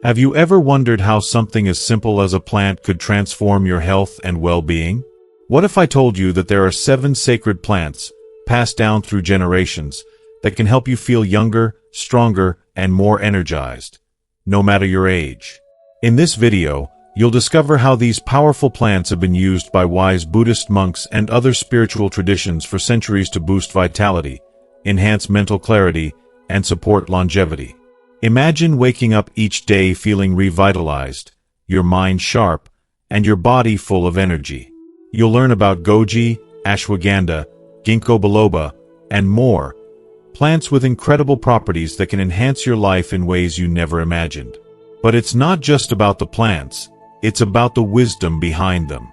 Have you ever wondered how something as simple as a plant could transform your health and well-being? What if I told you that there are 7 sacred plants, passed down through generations, that can help you feel younger, stronger, and more energized, no matter your age? In this video, you'll discover how these powerful plants have been used by wise Buddhist monks and other spiritual traditions for centuries to boost vitality, enhance mental clarity, and support longevity. Imagine waking up each day feeling revitalized, your mind sharp, and your body full of energy. You'll learn about Goji, Ashwaganda, Ginko Biloba, and more, plants with incredible properties that can enhance your life in ways you never imagined. But it's not just about the plants, it's about the wisdom behind them.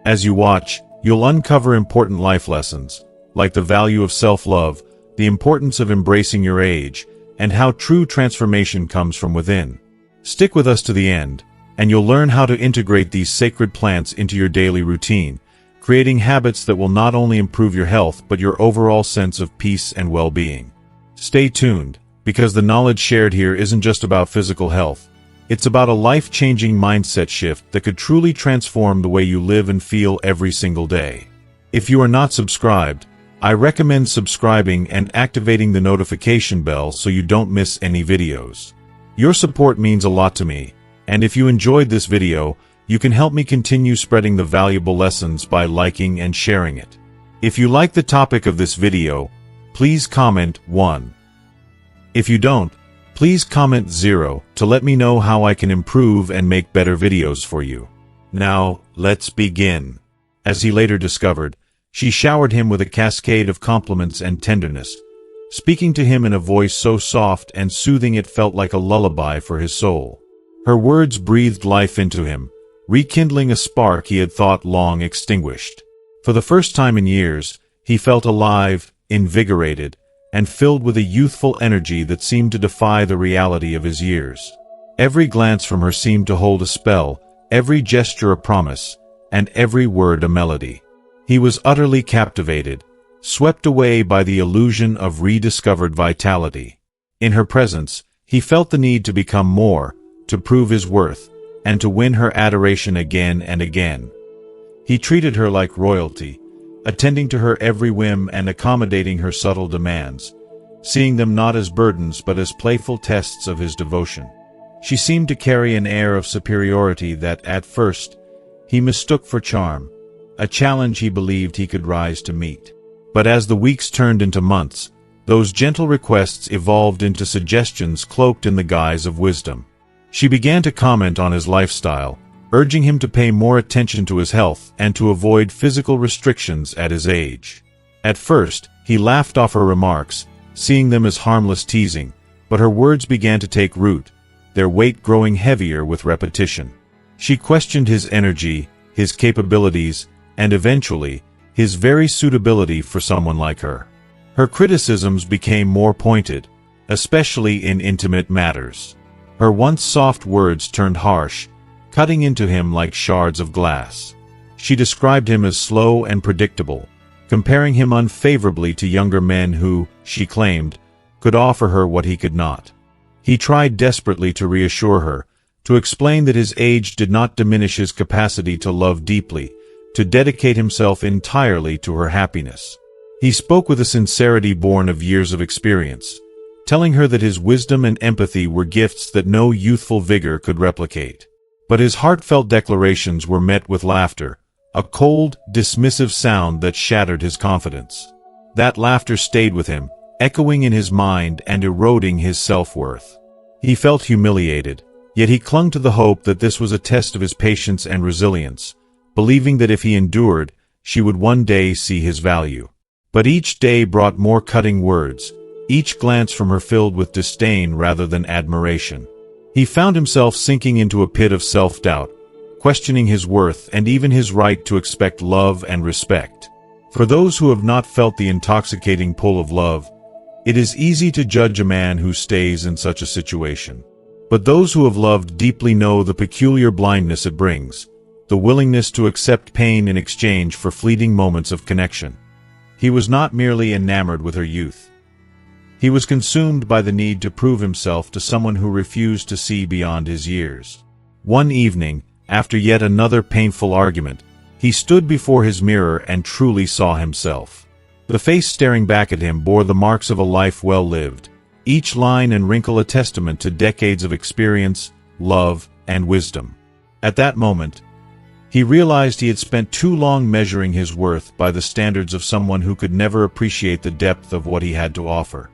As you watch, you'll uncover important life lessons, like the value of self-love, the importance of embracing your age, and how true transformation comes from within. Stick with us to the end, and you'll learn how to integrate these sacred plants into your daily routine, creating habits that will not only improve your health but your overall sense of peace and well-being. Stay tuned, because the knowledge shared here isn't just about physical health. It's about a life-changing mindset shift that could truly transform the way you live and feel every single day. If you are not subscribed, I recommend subscribing and activating the notification bell so you don't miss any videos. Your support means a lot to me, and if you enjoyed this video, you can help me continue spreading the valuable lessons by liking and sharing it. If you like the topic of this video, please comment 1. If you don't, please comment 0 to let me know how I can improve and make better videos for you. Now, let's begin. As he later discovered, she showered him with a cascade of compliments and tenderness, speaking to him in a voice so soft and soothing it felt like a lullaby for his soul. Her words breathed life into him, rekindling a spark he had thought long extinguished. For the first time in years, he felt alive, invigorated, and filled with a youthful energy that seemed to defy the reality of his years. Every glance from her seemed to hold a spell, every gesture a promise, and every word a melody. He was utterly captivated, swept away by the illusion of rediscovered vitality. In her presence, he felt the need to become more, to prove his worth, and to win her adoration again and again. He treated her like royalty, attending to her every whim and accommodating her subtle demands, seeing them not as burdens but as playful tests of his devotion. She seemed to carry an air of superiority that, at first, he mistook for charm, a challenge he believed he could rise to meet. But as the weeks turned into months, those gentle requests evolved into suggestions cloaked in the guise of wisdom. She began to comment on his lifestyle, urging him to pay more attention to his health and to avoid physical restrictions at his age. At first, he laughed off her remarks, seeing them as harmless teasing, but her words began to take root, their weight growing heavier with repetition. She questioned his energy, his capabilities, and eventually, his very suitability for someone like her. Her criticisms became more pointed, especially in intimate matters. Her once soft words turned harsh, cutting into him like shards of glass. She described him as slow and predictable, comparing him unfavorably to younger men who, she claimed, could offer her what he could not. He tried desperately to reassure her, to explain that his age did not diminish his capacity to love deeply, to dedicate himself entirely to her happiness. He spoke with a sincerity born of years of experience, telling her that his wisdom and empathy were gifts that no youthful vigor could replicate. But his heartfelt declarations were met with laughter, a cold, dismissive sound that shattered his confidence. That laughter stayed with him, echoing in his mind and eroding his self-worth. He felt humiliated, yet he clung to the hope that this was a test of his patience and resilience, believing that if he endured, she would one day see his value. But each day brought more cutting words, each glance from her filled with disdain rather than admiration. He found himself sinking into a pit of self-doubt, questioning his worth and even his right to expect love and respect. For those who have not felt the intoxicating pull of love, it is easy to judge a man who stays in such a situation. But those who have loved deeply know the peculiar blindness it brings, the willingness to accept pain in exchange for fleeting moments of connection. He was not merely enamored with her youth. He was consumed by the need to prove himself to someone who refused to see beyond his years. One evening, after yet another painful argument, he stood before his mirror and truly saw himself. The face staring back at him bore the marks of a life well lived, each line and wrinkle a testament to decades of experience, love, and wisdom. At that moment, he realized he had spent too long measuring his worth by the standards of someone who could never appreciate the depth of what he had to offer.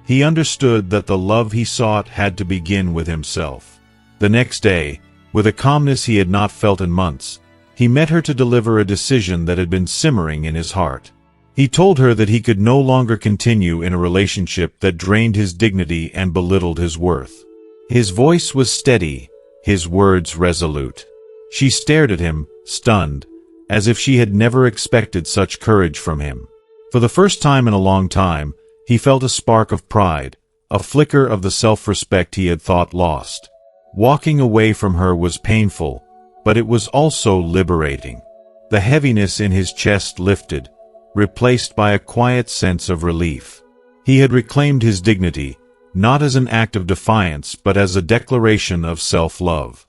He understood that the love he sought had to begin with himself. The next day, with a calmness he had not felt in months, he met her to deliver a decision that had been simmering in his heart. He told her that he could no longer continue in a relationship that drained his dignity and belittled his worth. His voice was steady, his words resolute. She stared at him, stunned, as if she had never expected such courage from him. For the first time in a long time, he felt a spark of pride, a flicker of the self-respect he had thought lost. Walking away from her was painful, but it was also liberating. The heaviness in his chest lifted, replaced by a quiet sense of relief. He had reclaimed his dignity, not as an act of defiance but as a declaration of self-love.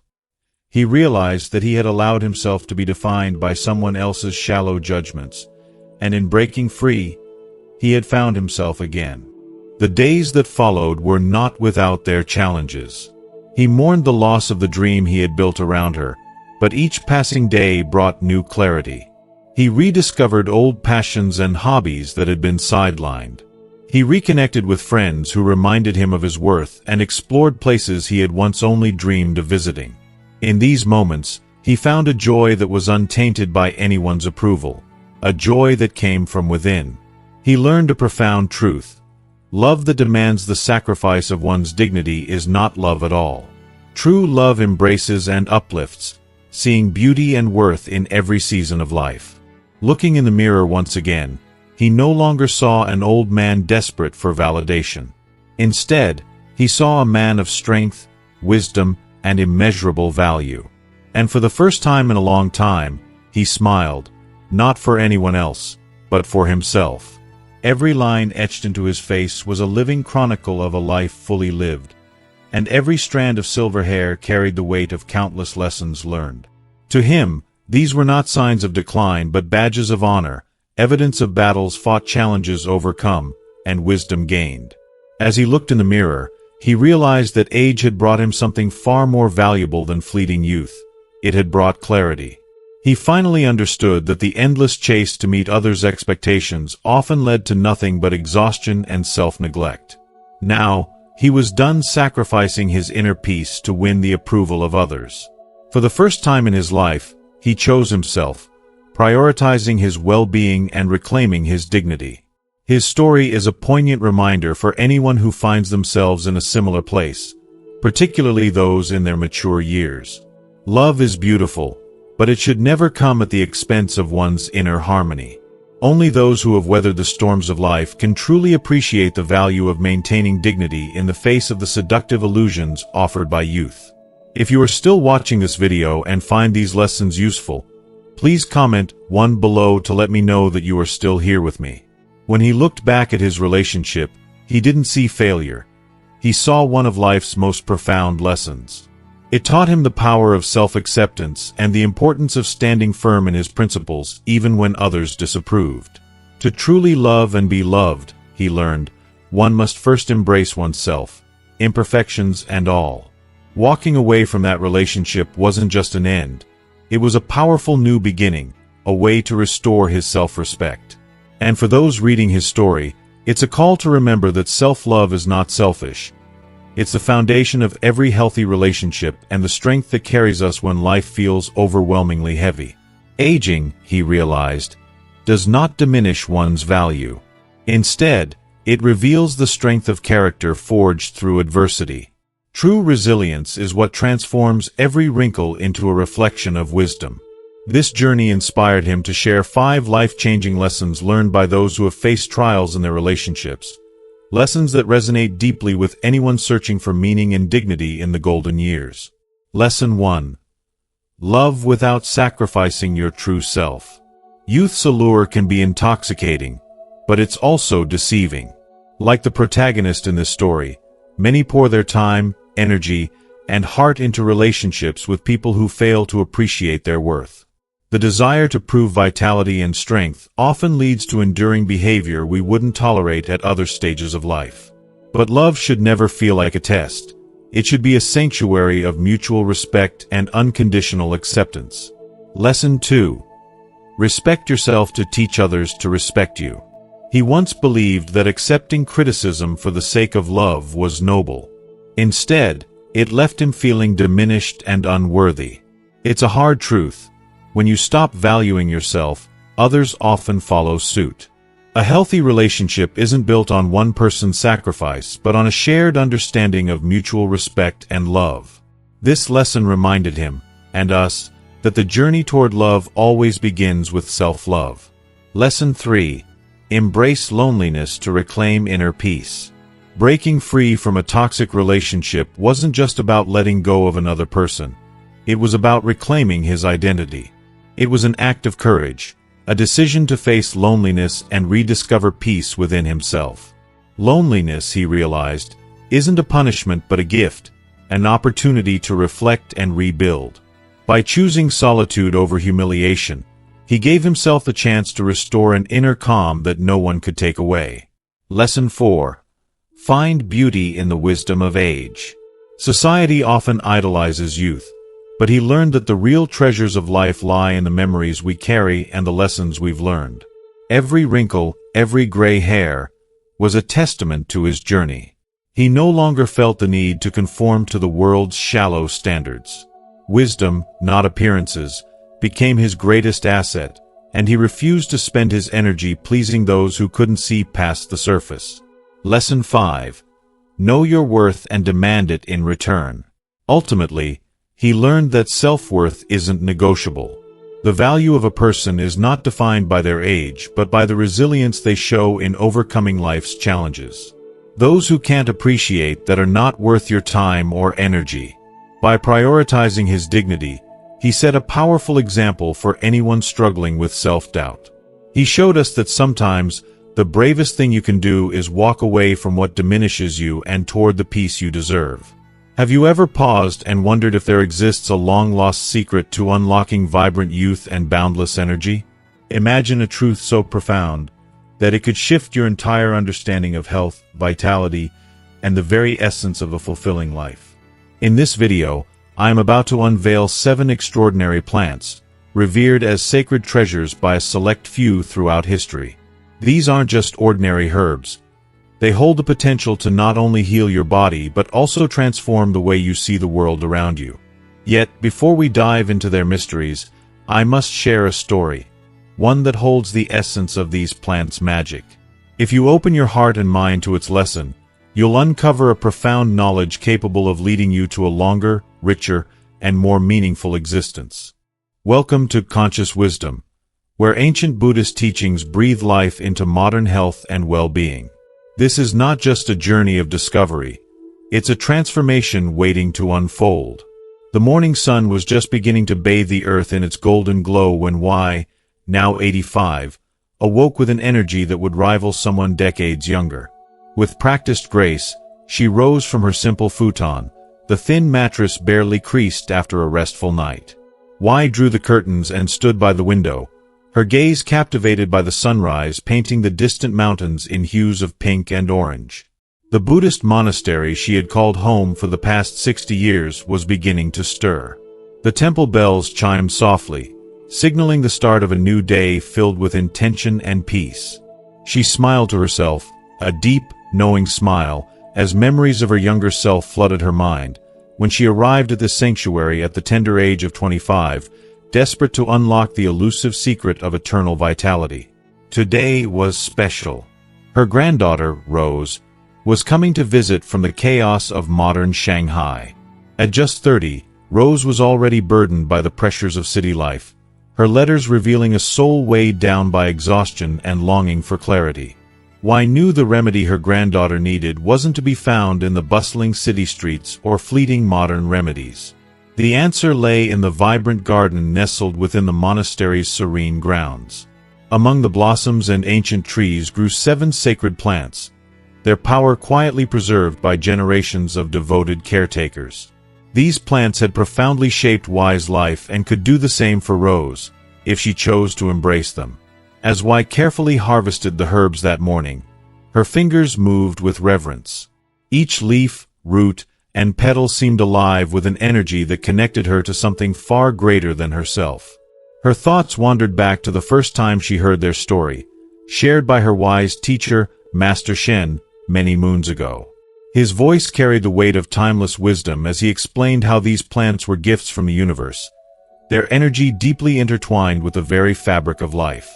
He realized that he had allowed himself to be defined by someone else's shallow judgments, and in breaking free, he had found himself again. The days that followed were not without their challenges. He mourned the loss of the dream he had built around her, but each passing day brought new clarity. He rediscovered old passions and hobbies that had been sidelined. He reconnected with friends who reminded him of his worth and explored places he had once only dreamed of visiting. In these moments, he found a joy that was untainted by anyone's approval, a joy that came from within. He learned a profound truth. Love that demands the sacrifice of one's dignity is not love at all. True love embraces and uplifts, seeing beauty and worth in every season of life. Looking in the mirror once again, he no longer saw an old man desperate for validation. Instead, he saw a man of strength, wisdom, and immeasurable value. And for the first time in a long time, he smiled, not for anyone else, but for himself. Every line etched into his face was a living chronicle of a life fully lived, and every strand of silver hair carried the weight of countless lessons learned. To him, these were not signs of decline but badges of honor, evidence of battles fought, challenges overcome, and wisdom gained. As he looked in the mirror, he realized that age had brought him something far more valuable than fleeting youth. It had brought clarity. He finally understood that the endless chase to meet others' expectations often led to nothing but exhaustion and self-neglect. Now, he was done sacrificing his inner peace to win the approval of others. For the first time in his life, he chose himself, prioritizing his well-being and reclaiming his dignity. His story is a poignant reminder for anyone who finds themselves in a similar place, particularly those in their mature years. Love is beautiful, but it should never come at the expense of one's inner harmony. Only those who have weathered the storms of life can truly appreciate the value of maintaining dignity in the face of the seductive illusions offered by youth. If you are still watching this video and find these lessons useful, please comment 1 below to let me know that you are still here with me. When he looked back at his relationship, he didn't see failure. He saw one of life's most profound lessons. It taught him the power of self-acceptance and the importance of standing firm in his principles even when others disapproved. To truly love and be loved, he learned, one must first embrace oneself, imperfections and all. Walking away from that relationship wasn't just an end. It was a powerful new beginning, a way to restore his self-respect. And for those reading his story, it's a call to remember that self-love is not selfish. It's the foundation of every healthy relationship and the strength that carries us when life feels overwhelmingly heavy. Aging, he realized, does not diminish one's value. Instead, it reveals the strength of character forged through adversity. True resilience is what transforms every wrinkle into a reflection of wisdom. This journey inspired him to share 5 life-changing lessons learned by those who have faced trials in their relationships. Lessons that resonate deeply with anyone searching for meaning and dignity in the golden years. Lesson 1. Love without sacrificing your true self. Youth's allure can be intoxicating, but it's also deceiving. Like the protagonist in this story, many pour their time, energy, and heart into relationships with people who fail to appreciate their worth. The desire to prove vitality and strength often leads to enduring behavior we wouldn't tolerate at other stages of life. But love should never feel like a test. It should be a sanctuary of mutual respect and unconditional acceptance. Lesson 2. Respect yourself to teach others to respect you. He once believed that accepting criticism for the sake of love was noble. Instead, it left him feeling diminished and unworthy. It's a hard truth. When you stop valuing yourself, others often follow suit. A healthy relationship isn't built on one person's sacrifice, but on a shared understanding of mutual respect and love. This lesson reminded him, and us, that the journey toward love always begins with self-love. Lesson 3. Embrace loneliness to reclaim inner peace. Breaking free from a toxic relationship wasn't just about letting go of another person. It was about reclaiming his identity. It was an act of courage, a decision to face loneliness and rediscover peace within himself. Loneliness, he realized, isn't a punishment but a gift, an opportunity to reflect and rebuild. By choosing solitude over humiliation, he gave himself the chance to restore an inner calm that no one could take away. Lesson 4. Find beauty in the wisdom of age. Society often idolizes youth, but he learned that the real treasures of life lie in the memories we carry and the lessons we've learned. Every wrinkle, every gray hair, was a testament to his journey. He no longer felt the need to conform to the world's shallow standards. Wisdom, not appearances, became his greatest asset, and he refused to spend his energy pleasing those who couldn't see past the surface. Lesson 5. Know your worth and demand it in return. Ultimately, he learned that self-worth isn't negotiable. The value of a person is not defined by their age, but by the resilience they show in overcoming life's challenges. Those who can't appreciate that are not worth your time or energy. By prioritizing his dignity, he set a powerful example for anyone struggling with self-doubt. He showed us that sometimes the bravest thing you can do is walk away from what diminishes you and toward the peace you deserve. Have you ever paused and wondered if there exists a long-lost secret to unlocking vibrant youth and boundless energy? Imagine a truth so profound that it could shift your entire understanding of health, vitality, and the very essence of a fulfilling life. In this video, I am about to unveil 7 extraordinary plants, revered as sacred treasures by a select few throughout history. These aren't just ordinary herbs. They hold the potential to not only heal your body but also transform the way you see the world around you. Yet, before we dive into their mysteries, I must share a story, one that holds the essence of these plants' magic. If you open your heart and mind to its lesson, you'll uncover a profound knowledge capable of leading you to a longer, richer, and more meaningful existence. Welcome to Conscious Wisdom, where ancient Buddhist teachings breathe life into modern health and well-being. This is not just a journey of discovery, it's a transformation waiting to unfold. The morning sun was just beginning to bathe the earth in its golden glow when Y, now 85, awoke with an energy that would rival someone decades younger. With practiced grace, she rose from her simple futon, the thin mattress barely creased after a restful night. Y drew the curtains and stood by the window, her gaze captivated by the sunrise painting the distant mountains in hues of pink and orange. The Buddhist monastery she had called home for the past 60 years was beginning to stir. The temple bells chimed softly, signaling the start of a new day filled with intention and peace. She smiled to herself, a deep, knowing smile, as memories of her younger self flooded her mind, when she arrived at this sanctuary at the tender age of 25, desperate to unlock the elusive secret of eternal vitality. Today was special. Her granddaughter, Rose, was coming to visit from the chaos of modern Shanghai. At just 30, Rose was already burdened by the pressures of city life, her letters revealing a soul weighed down by exhaustion and longing for clarity. Y knew the remedy her granddaughter needed wasn't to be found in the bustling city streets or fleeting modern remedies. The answer lay in the vibrant garden nestled within the monastery's serene grounds. Among the blossoms and ancient trees grew 7 sacred plants, their power quietly preserved by generations of devoted caretakers. These plants had profoundly shaped Y's life and could do the same for Rose, if she chose to embrace them. As Y carefully harvested the herbs that morning, her fingers moved with reverence. Each leaf, root, and petal seemed alive with an energy that connected her to something far greater than herself. Her thoughts wandered back to the first time she heard their story, shared by her wise teacher, Master Shen, many moons ago. His voice carried the weight of timeless wisdom as he explained how these plants were gifts from the universe, their energy deeply intertwined with the very fabric of life.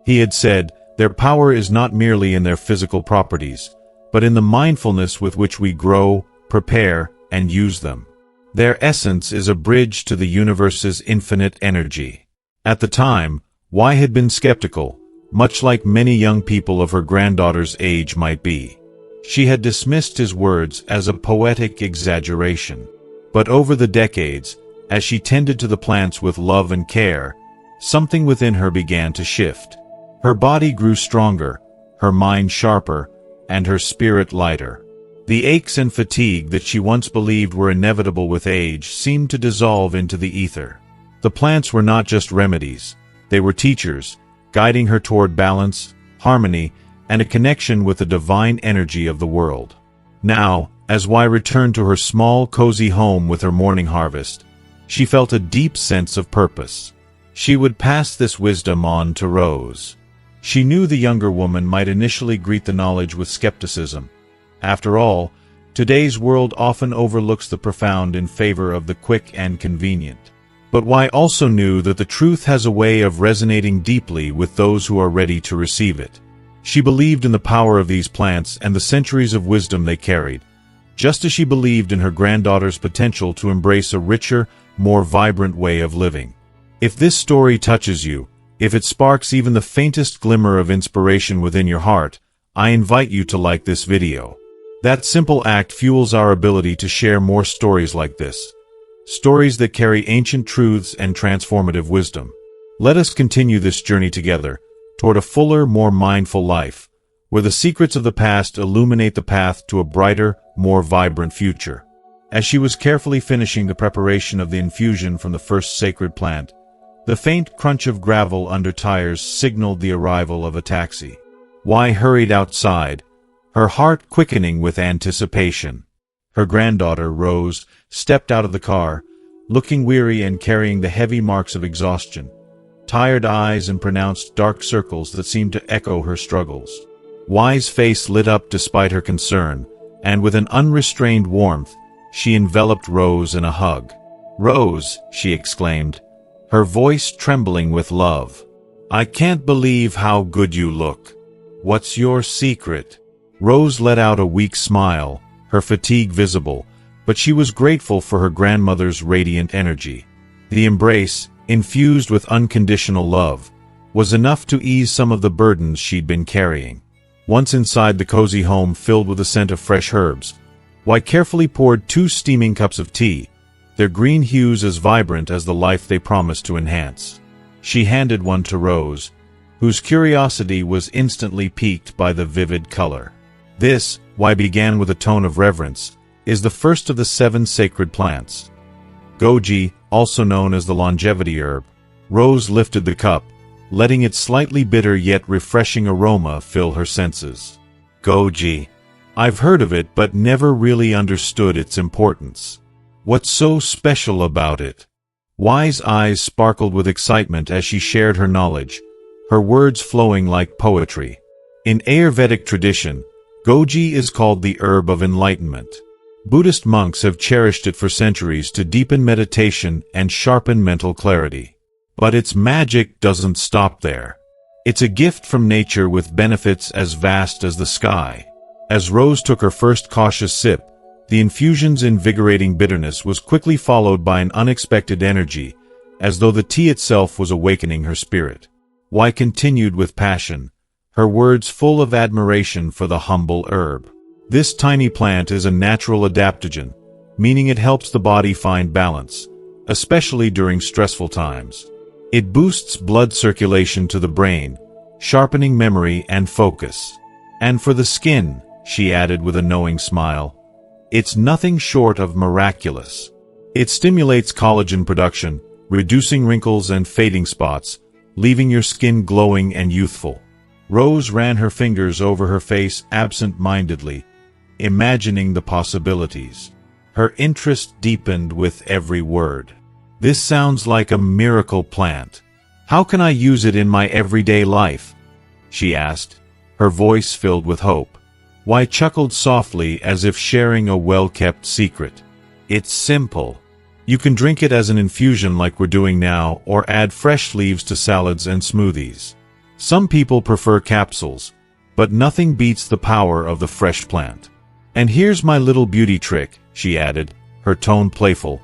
He had said, their power is not merely in their physical properties, but in the mindfulness with which we grow, prepare, and use them. Their essence is a bridge to the universe's infinite energy. At the time, Y had been skeptical, much like many young people of her granddaughter's age might be. She had dismissed his words as a poetic exaggeration. But over the decades, as she tended to the plants with love and care, something within her began to shift. Her body grew stronger, her mind sharper, and her spirit lighter. The aches and fatigue that she once believed were inevitable with age seemed to dissolve into the ether. The plants were not just remedies, they were teachers, guiding her toward balance, harmony, and a connection with the divine energy of the world. Now, as Y returned to her small, cozy home with her morning harvest, she felt a deep sense of purpose. She would pass this wisdom on to Rose. She knew the younger woman might initially greet the knowledge with skepticism. After all, today's world often overlooks the profound in favor of the quick and convenient. But Y also knew that the truth has a way of resonating deeply with those who are ready to receive it. She believed in the power of these plants and the centuries of wisdom they carried, just as she believed in her granddaughter's potential to embrace a richer, more vibrant way of living. If this story touches you, if it sparks even the faintest glimmer of inspiration within your heart, I invite you to like this video. That simple act fuels our ability to share more stories like this. Stories that carry ancient truths and transformative wisdom. Let us continue this journey together, toward a fuller, more mindful life, where the secrets of the past illuminate the path to a brighter, more vibrant future. As she was carefully finishing the preparation of the infusion from the first sacred plant, the faint crunch of gravel under tires signaled the arrival of a taxi. Y hurried outside, her heart quickening with anticipation. Her granddaughter, Rose, stepped out of the car, looking weary and carrying the heavy marks of exhaustion, tired eyes and pronounced dark circles that seemed to echo her struggles. Y's face lit up despite her concern, and with an unrestrained warmth, she enveloped Rose in a hug. "Rose," she exclaimed, her voice trembling with love. "I can't believe how good you look. What's your secret?" Rose let out a weak smile, her fatigue visible, but she was grateful for her grandmother's radiant energy. The embrace, infused with unconditional love, was enough to ease some of the burdens she'd been carrying. Once inside the cozy home filled with the scent of fresh herbs, Y carefully poured 2 steaming cups of tea, their green hues as vibrant as the life they promised to enhance. She handed one to Rose, whose curiosity was instantly piqued by the vivid color. "This," Y began with a tone of reverence, "is the first of the 7 sacred plants. Goji, also known as the longevity herb." Rose lifted the cup, letting its slightly bitter yet refreshing aroma fill her senses. "Goji. I've heard of it but never really understood its importance. What's so special about it?" Y's eyes sparkled with excitement as she shared her knowledge, her words flowing like poetry. In Ayurvedic tradition, Goji is called the herb of enlightenment. Buddhist monks have cherished it for centuries to deepen meditation and sharpen mental clarity. But its magic doesn't stop there. It's a gift from nature with benefits as vast as the sky. As Rose took her first cautious sip, the infusion's invigorating bitterness was quickly followed by an unexpected energy, as though the tea itself was awakening her spirit. Y continued with passion, her words full of admiration for the humble herb. "This tiny plant is a natural adaptogen, meaning it helps the body find balance, especially during stressful times. It boosts blood circulation to the brain, sharpening memory and focus. And for the skin," she added with a knowing smile. It's nothing short of miraculous. It stimulates collagen production, reducing wrinkles and fading spots, leaving your skin glowing and youthful. Rose ran her fingers over her face absent-mindedly, imagining the possibilities. Her interest deepened with every word. This sounds like a miracle plant. How can I use it in my everyday life? She asked, her voice filled with hope. Why chuckled softly as if sharing a well-kept secret. It's simple. You can drink it as an infusion like we're doing now, or add fresh leaves to salads and smoothies. Some people prefer capsules, but nothing beats the power of the fresh plant. And here's my little beauty trick, she added, her tone playful.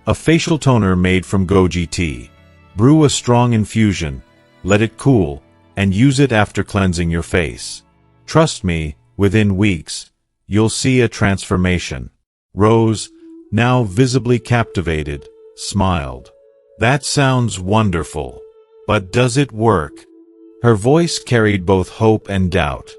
A facial toner made from Goji tea. Brew a strong infusion, let it cool, and use it after cleansing your face. Trust me, within weeks, you'll see a transformation. Rose, now visibly captivated, smiled. That sounds wonderful. But does it work? Her voice carried both hope and doubt.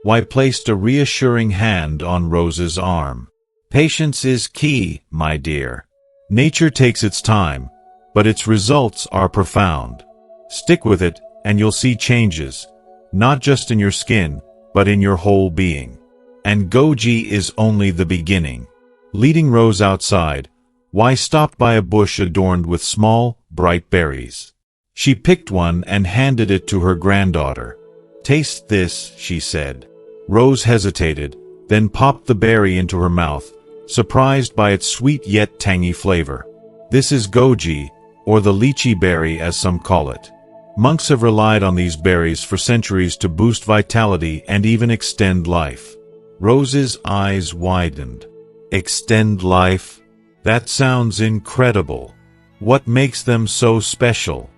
Why placed a reassuring hand on Rose's arm. Patience is key, my dear. Nature takes its time, but its results are profound. Stick with it, and you'll see changes, not just in your skin, but in your whole being. And Goji is only the beginning. Leading Rose outside, Wai stopped by a bush adorned with small, bright berries. She picked one and handed it to her granddaughter. Taste this, she said. Rose hesitated, then popped the berry into her mouth, surprised by its sweet yet tangy flavor. This is Goji, or the lychee berry as some call it. Monks have relied on these berries for centuries to boost vitality and even extend life. Rose's eyes widened. Extend life? That sounds incredible. What makes them so special?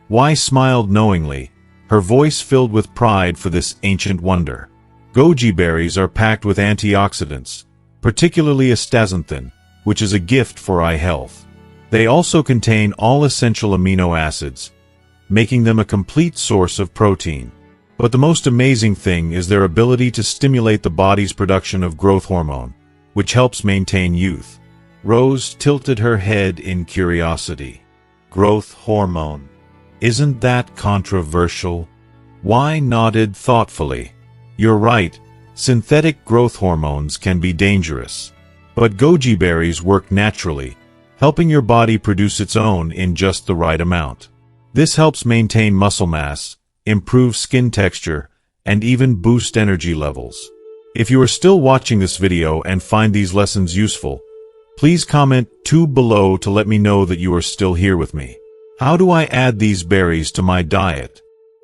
Wai smiled knowingly, her voice filled with pride for this ancient wonder. Goji berries are packed with antioxidants, particularly astaxanthin, which is a gift for eye health. They also contain all essential amino acids, making them a complete source of protein. But the most amazing thing is their ability to stimulate the body's production of growth hormone, which helps maintain youth. Rose tilted her head in curiosity. Growth hormone. Isn't that controversial? Wai nodded thoughtfully. You're right, synthetic growth hormones can be dangerous. But goji berries work naturally, helping your body produce its own in just the right amount. This helps maintain muscle mass, improve skin texture, and even boost energy levels. If you are still watching this video and find these lessons useful, please comment 2 below to let me know that you are still here with me. How do I add these berries to my diet?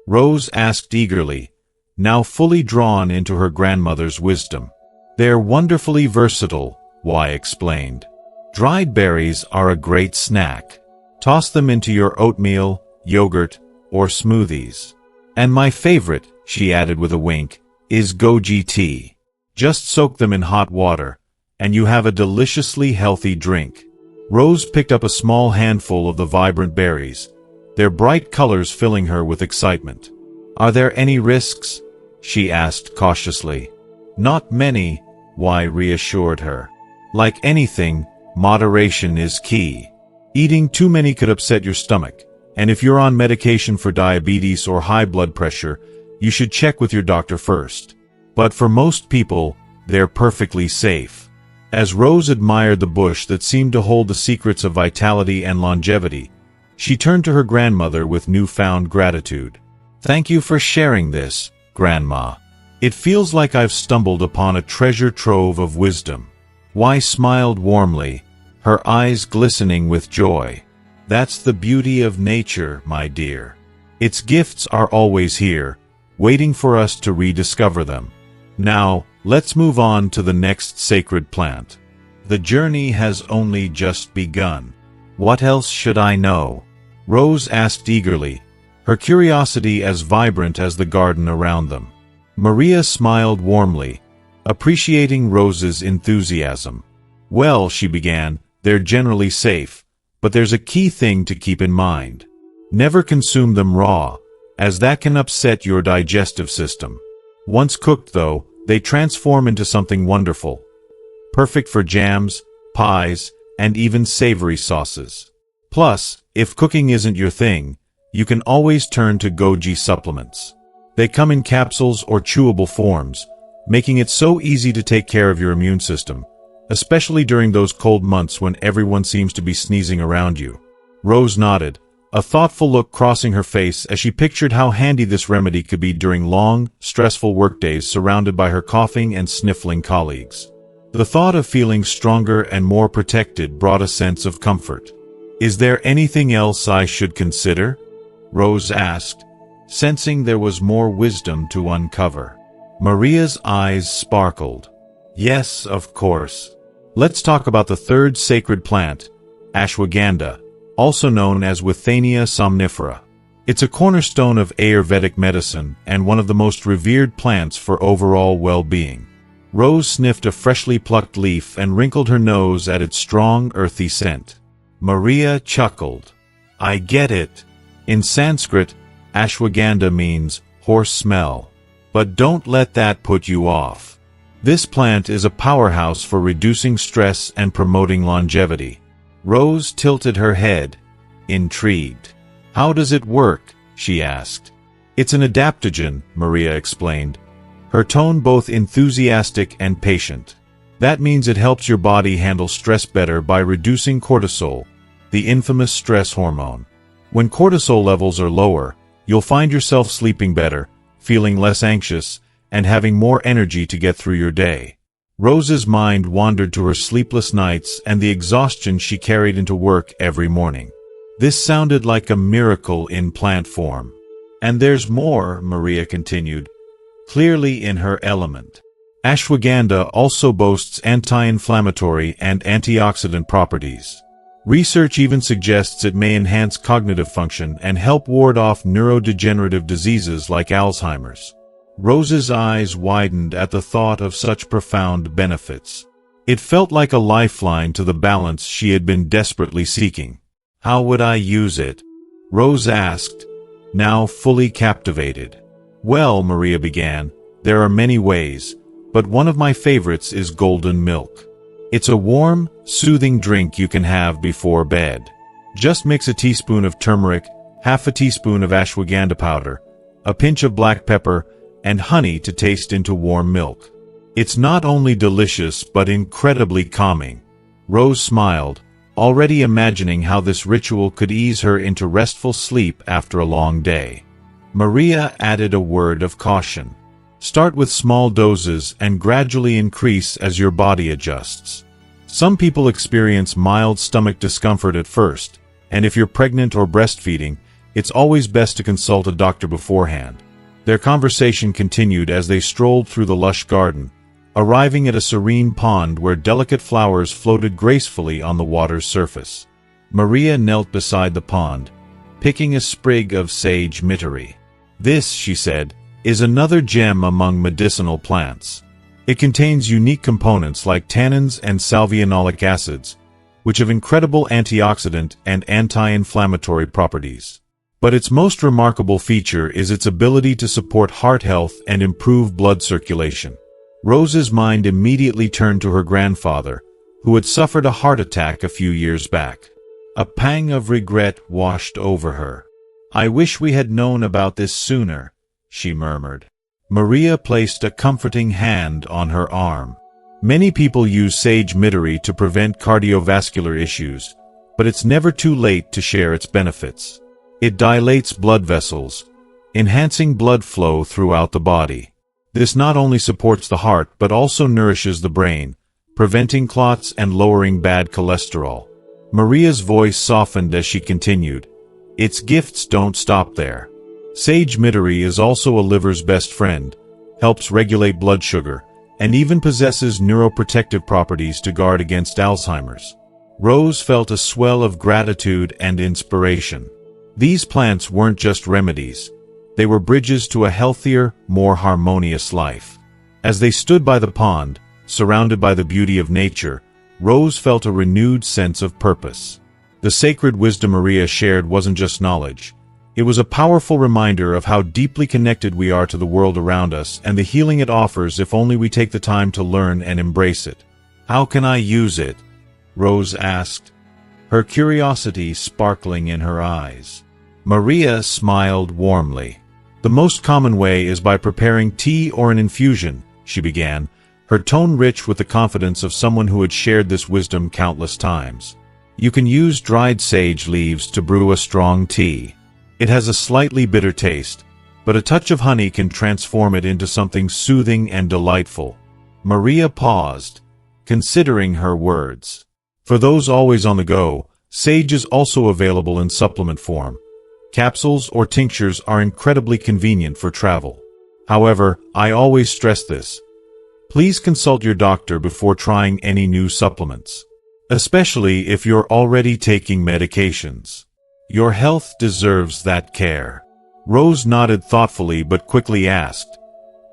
Rose asked eagerly, now fully drawn into her grandmother's wisdom. They're wonderfully versatile, Wai explained. Dried berries are a great snack. Toss them into your oatmeal, yogurt, or smoothies. And my favorite, she added with a wink, is goji tea. Just soak them in hot water, and you have a deliciously healthy drink. Rose picked up a small handful of the vibrant berries, their bright colors filling her with excitement. Are there any risks? She asked cautiously. Not many, Wai reassured her. Like anything, moderation is key. Eating too many could upset your stomach, and if you're on medication for diabetes or high blood pressure, you should check with your doctor first. But for most people, they're perfectly safe. As Rose admired the bush that seemed to hold the secrets of vitality and longevity, she turned to her grandmother with newfound gratitude. Thank you for sharing this, Grandma. It feels like I've stumbled upon a treasure trove of wisdom. Wai smiled warmly, her eyes glistening with joy. That's the beauty of nature, my dear. Its gifts are always here, waiting for us to rediscover them. Now, let's move on to the next sacred plant. The journey has only just begun. What else should I know? Rose asked eagerly, her curiosity as vibrant as the garden around them. Maria smiled warmly, appreciating Rose's enthusiasm. Well, she began, they're generally safe, but there's a key thing to keep in mind. Never consume them raw, as that can upset your digestive system. Once cooked, though, They transform into something wonderful, perfect for jams, pies, and even savory sauces. Plus, if cooking isn't your thing, you can always turn to Goji supplements. They come in capsules or chewable forms, making it so easy to take care of your immune system, especially during those cold months when everyone seems to be sneezing around you. Rose nodded, a thoughtful look crossing her face as she pictured how handy this remedy could be during long, stressful workdays surrounded by her coughing and sniffling colleagues. The thought of feeling stronger and more protected brought a sense of comfort. "Is there anything else I should consider?" Rose asked, sensing there was more wisdom to uncover. Maria's eyes sparkled. "Yes, of course. Let's talk about the third sacred plant, Ashwaganda, also known as Withania somnifera. It's a cornerstone of Ayurvedic medicine and one of the most revered plants for overall well-being." Rose sniffed a freshly plucked leaf and wrinkled her nose at its strong, earthy scent. Maria chuckled. "I get it. In Sanskrit, ashwagandha means horse smell. But don't let that put you off. This plant is a powerhouse for reducing stress and promoting longevity." Rose tilted her head, intrigued. "How does it work?" she asked. "It's an adaptogen," Maria explained, her tone both enthusiastic and patient. "That means it helps your body handle stress better by reducing cortisol, the infamous stress hormone. When cortisol levels are lower, you'll find yourself sleeping better, feeling less anxious, and having more energy to get through your day." Rose's mind wandered to her sleepless nights and the exhaustion she carried into work every morning. This sounded like a miracle in plant form. "And there's more," Maria continued, clearly in her element. "Ashwagandha also boasts anti-inflammatory and antioxidant properties. Research even suggests it may enhance cognitive function and help ward off neurodegenerative diseases like Alzheimer's." Rose's eyes widened at the thought of such profound benefits. It felt like a lifeline to the balance she had been desperately seeking. "How would I use it?" Rose asked, now fully captivated. "Well," Maria began, "there are many ways, but one of my favorites is golden milk. It's a warm, soothing drink you can have before bed. Just mix a teaspoon of turmeric, half a teaspoon of ashwagandha powder, a pinch of black pepper, and honey to taste into warm milk. It's not only delicious but incredibly calming." Rose smiled, already imagining how this ritual could ease her into restful sleep after a long day. Maria added a word of caution. "Start with small doses and gradually increase as your body adjusts. Some people experience mild stomach discomfort at first, and if you're pregnant or breastfeeding, it's always best to consult a doctor beforehand." Their conversation continued as they strolled through the lush garden, arriving at a serene pond where delicate flowers floated gracefully on the water's surface. Maria knelt beside the pond, picking a sprig of sage mitri. "This," she said, "is another gem among medicinal plants. It contains unique components like tannins and salvionolic acids, which have incredible antioxidant and anti-inflammatory properties. But its most remarkable feature is its ability to support heart health and improve blood circulation." Rose's mind immediately turned to her grandfather, who had suffered a heart attack a few years back. A pang of regret washed over her. "I wish we had known about this sooner," she murmured. Maria placed a comforting hand on her arm. "Many people use sage mitri to prevent cardiovascular issues, but it's never too late to share its benefits. It dilates blood vessels, enhancing blood flow throughout the body. This not only supports the heart but also nourishes the brain, preventing clots and lowering bad cholesterol." Maria's voice softened as she continued, "Its gifts don't stop there. Sage mitri is also a liver's best friend, helps regulate blood sugar, and even possesses neuroprotective properties to guard against Alzheimer's." Rose felt a swell of gratitude and inspiration. These plants weren't just remedies. They were bridges to a healthier, more harmonious life. As they stood by the pond, surrounded by the beauty of nature, Rose felt a renewed sense of purpose. The sacred wisdom Maria shared wasn't just knowledge. It was a powerful reminder of how deeply connected we are to the world around us and the healing it offers if only we take the time to learn and embrace it. "How can I use it?" Rose asked, her curiosity sparkling in her eyes. Maria smiled warmly. "The most common way is by preparing tea or an infusion," she began, her tone rich with the confidence of someone who had shared this wisdom countless times. "You can use dried sage leaves to brew a strong tea. It has a slightly bitter taste, but a touch of honey can transform it into something soothing and delightful." Maria paused, considering her words. For those always on the go, sage is also available in supplement form. Capsules or tinctures are incredibly convenient for travel. However, I always stress this. Please consult your doctor before trying any new supplements, especially if you're already taking medications. Your health deserves that care. Rose nodded thoughtfully but quickly asked,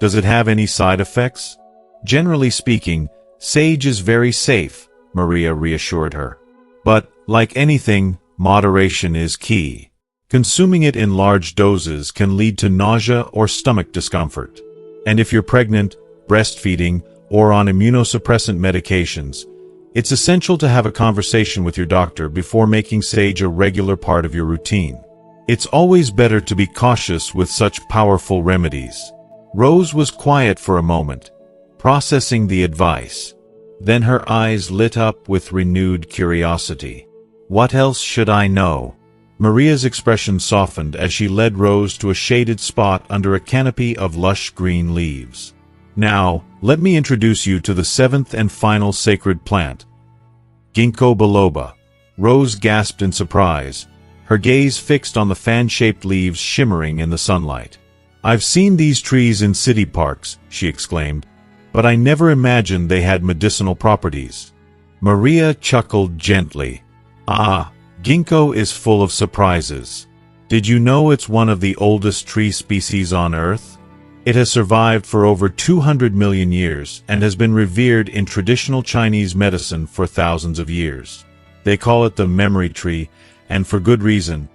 "Does it have any side effects?" "Generally speaking, sage is very safe," Maria reassured her. "But, like anything, moderation is key. Consuming it in large doses can lead to nausea or stomach discomfort. And if you're pregnant, breastfeeding, or on immunosuppressant medications, it's essential to have a conversation with your doctor before making sage a regular part of your routine. It's always better to be cautious with such powerful remedies." Rose was quiet for a moment, processing the advice. Then her eyes lit up with renewed curiosity. "What else should I know?" Maria's expression softened as she led Rose to a shaded spot under a canopy of lush green leaves. "Now, let me introduce you to the seventh and final sacred plant, Ginko Biloba." Rose gasped in surprise, her gaze fixed on the fan-shaped leaves shimmering in the sunlight. "I've seen these trees in city parks," she exclaimed, "but I never imagined they had medicinal properties." Maria chuckled gently. "Ah, ginkgo is full of surprises. Did you know it's one of the oldest tree species on Earth? It has survived for over 200 million years and has been revered in traditional Chinese medicine for thousands of years. They call it the memory tree, and for good reason.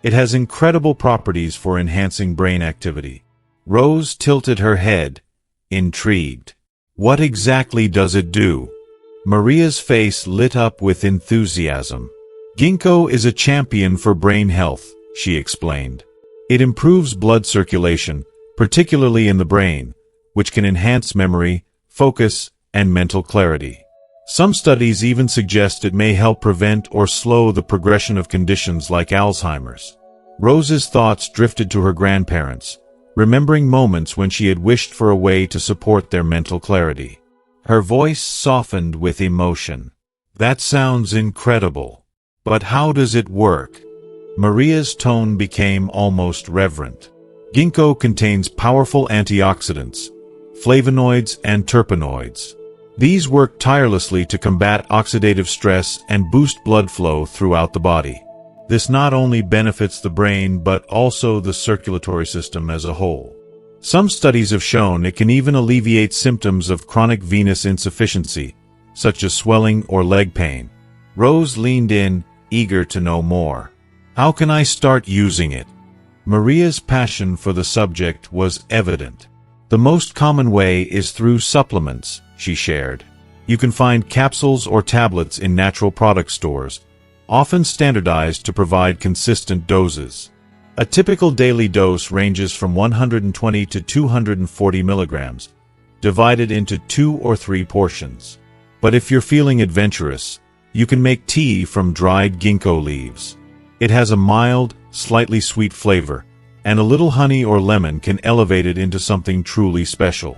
It has incredible properties for enhancing brain activity." Rose tilted her head, intrigued. "What exactly does it do?" Maria's face lit up with enthusiasm. "Ginkgo is a champion for brain health," she explained. "It improves blood circulation, particularly in the brain, which can enhance memory, focus, and mental clarity. Some studies even suggest it may help prevent or slow the progression of conditions like Alzheimer's." Rose's thoughts drifted to her grandparents, remembering moments when she had wished for a way to support their mental clarity. Her voice softened with emotion. "That sounds incredible. But how does it work?" Maria's tone became almost reverent. "Ginkgo contains powerful antioxidants, flavonoids, and terpenoids. These work tirelessly to combat oxidative stress and boost blood flow throughout the body. This not only benefits the brain but also the circulatory system as a whole. Some studies have shown it can even alleviate symptoms of chronic venous insufficiency, such as swelling or leg pain." Rose leaned in, eager to know more. "How can I start using it?" Maria's passion for the subject was evident. "The most common way is through supplements," she shared. "You can find capsules or tablets in natural product stores, often standardized to provide consistent doses. A typical daily dose ranges from 120 to 240 milligrams, divided into 2 or 3 portions. But if you're feeling adventurous, you can make tea from dried ginkgo leaves. It has a mild, slightly sweet flavor, and a little honey or lemon can elevate it into something truly special.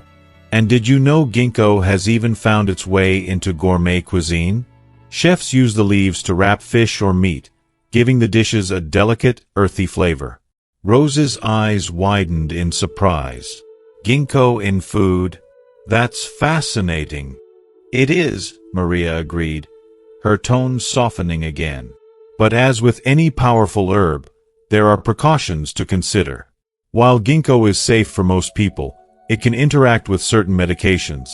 And did you know ginkgo has even found its way into gourmet cuisine? Chefs use the leaves to wrap fish or meat, giving the dishes a delicate, earthy flavor." Rose's eyes widened in surprise. "Ginkgo in food? That's fascinating." "It is," Maria agreed, her tone softening again. "But as with any powerful herb, there are precautions to consider. While ginkgo is safe for most people, it can interact with certain medications,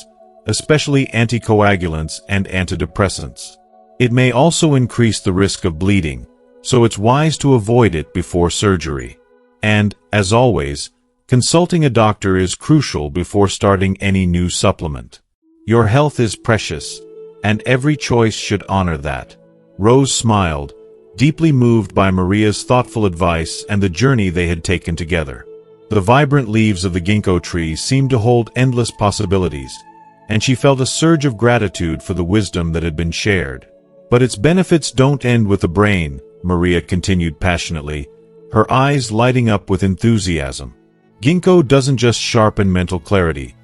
especially anticoagulants and antidepressants. It may also increase the risk of bleeding, so it's wise to avoid it before surgery. And, as always, consulting a doctor is crucial before starting any new supplement. Your health is precious, and every choice should honor that. Rose smiled, deeply moved by Maria's thoughtful advice and the journey they had taken together. The vibrant leaves of the ginkgo tree seemed to hold endless possibilities, and she felt a surge of gratitude for the wisdom that had been shared. But its benefits don't end with the brain, Maria continued passionately, her eyes lighting up with enthusiasm. Ginkgo doesn't just sharpen mental clarity.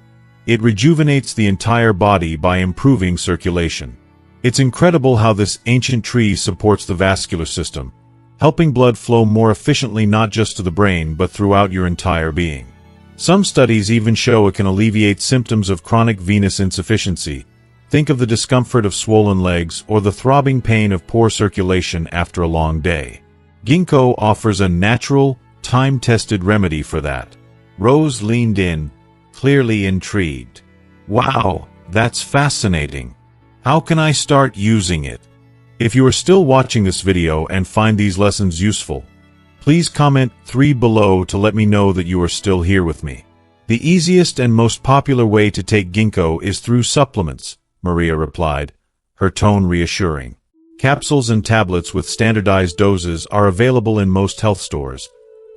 It rejuvenates the entire body by improving circulation. It's incredible how this ancient tree supports the vascular system, helping blood flow more efficiently not just to the brain but throughout your entire being. Some studies even show it can alleviate symptoms of chronic venous insufficiency. Think of the discomfort of swollen legs or the throbbing pain of poor circulation after a long day. Ginkgo offers a natural, time-tested remedy for that. Rose leaned in, clearly intrigued. Wow, that's fascinating. How can I start using it? If you are still watching this video and find these lessons useful, please comment 3 below to let me know that you are still here with me. The easiest and most popular way to take ginkgo is through supplements, Maria replied, her tone reassuring. Capsules and tablets with standardized doses are available in most health stores,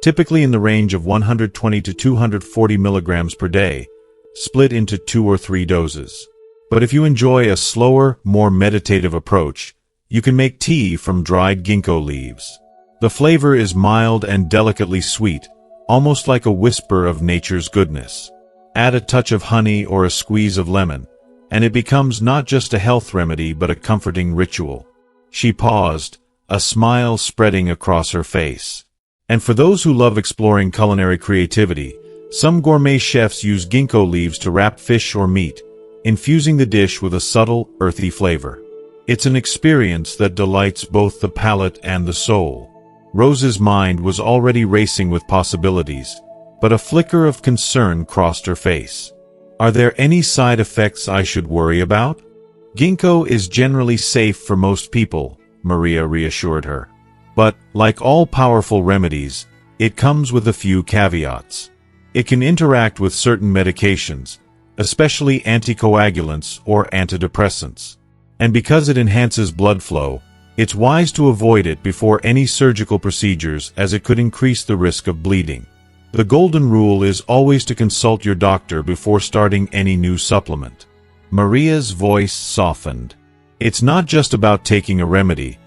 typically in the range of 120 to 240 milligrams per day, split into 2 or 3 doses. But if you enjoy a slower, more meditative approach, you can make tea from dried ginkgo leaves. The flavor is mild and delicately sweet, almost like a whisper of nature's goodness. Add a touch of honey or a squeeze of lemon, and it becomes not just a health remedy but a comforting ritual. She paused, a smile spreading across her face. And for those who love exploring culinary creativity, some gourmet chefs use ginkgo leaves to wrap fish or meat, infusing the dish with a subtle, earthy flavor. It's an experience that delights both the palate and the soul. Rose's mind was already racing with possibilities, but a flicker of concern crossed her face. Are there any side effects I should worry about? Ginkgo is generally safe for most people, Maria reassured her. But, like all powerful remedies, it comes with a few caveats. It can interact with certain medications, especially anticoagulants or antidepressants. And because it enhances blood flow, it's wise to avoid it before any surgical procedures as it could increase the risk of bleeding. The golden rule is always to consult your doctor before starting any new supplement. Maria's voice softened. It's not just about taking a remedy.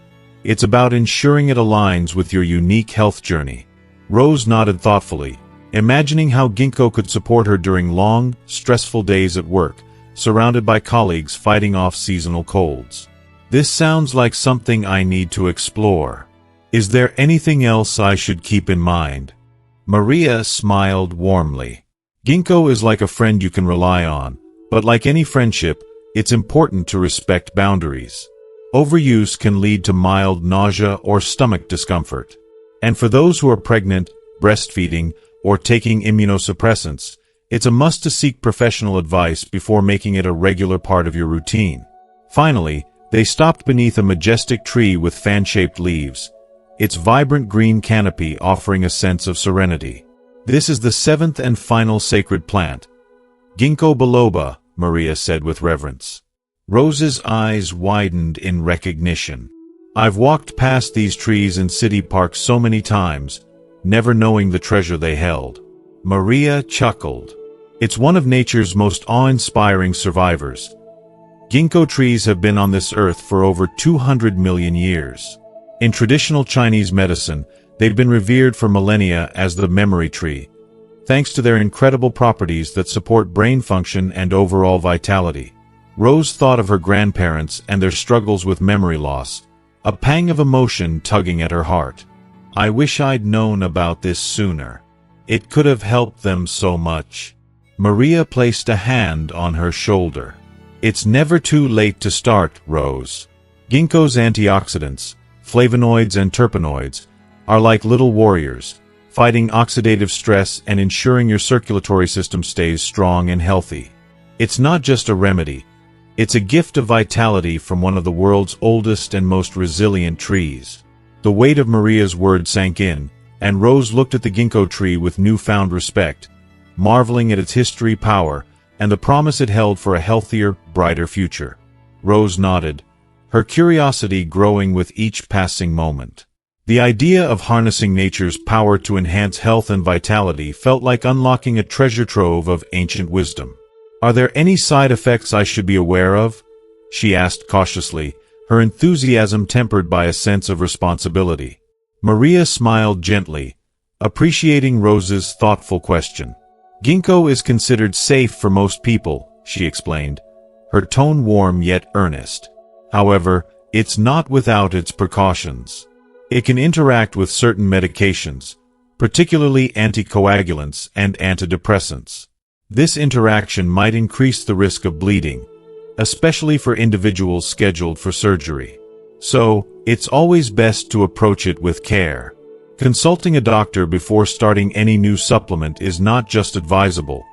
It's about ensuring it aligns with your unique health journey. Rose nodded thoughtfully, imagining how ginkgo could support her during long, stressful days at work, surrounded by colleagues fighting off seasonal colds. This sounds like something I need to explore. Is there anything else I should keep in mind? Maria smiled warmly. Ginkgo is like a friend you can rely on, but like any friendship, it's important to respect boundaries. Overuse can lead to mild nausea or stomach discomfort. And for those who are pregnant, breastfeeding, or taking immunosuppressants, it's a must to seek professional advice before making it a regular part of your routine. Finally, they stopped beneath a majestic tree with fan-shaped leaves, its vibrant green canopy offering a sense of serenity. This is the 7th and final sacred plant. Ginko Biloba, Maria said with reverence. Rose's eyes widened in recognition. I've walked past these trees in city parks so many times, never knowing the treasure they held. Maria chuckled. It's one of nature's most awe-inspiring survivors. Ginkgo trees have been on this earth for over 200 million years. In traditional Chinese medicine, they've been revered for millennia as the memory tree, thanks to their incredible properties that support brain function and overall vitality. Rose thought of her grandparents and their struggles with memory loss, a pang of emotion tugging at her heart. I wish I'd known about this sooner. It could have helped them so much. Maria placed a hand on her shoulder. It's never too late to start, Rose. Ginkgo's antioxidants, flavonoids and terpenoids, are like little warriors, fighting oxidative stress and ensuring your circulatory system stays strong and healthy. It's not just a remedy. It's a gift of vitality from one of the world's oldest and most resilient trees. The weight of Maria's words sank in, and Rose looked at the ginkgo tree with newfound respect, marveling at its history, power, and the promise it held for a healthier, brighter future. Rose nodded, her curiosity growing with each passing moment. The idea of harnessing nature's power to enhance health and vitality felt like unlocking a treasure trove of ancient wisdom. "Are there any side effects I should be aware of?" she asked cautiously, her enthusiasm tempered by a sense of responsibility. Maria smiled gently, appreciating Rose's thoughtful question. "Ginkgo is considered safe for most people," she explained, her tone warm yet earnest. "However, it's not without its precautions. It can interact with certain medications, particularly anticoagulants and antidepressants. This interaction might increase the risk of bleeding, especially for individuals scheduled for surgery. So, it's always best to approach it with care. Consulting a doctor before starting any new supplement is not just advisable,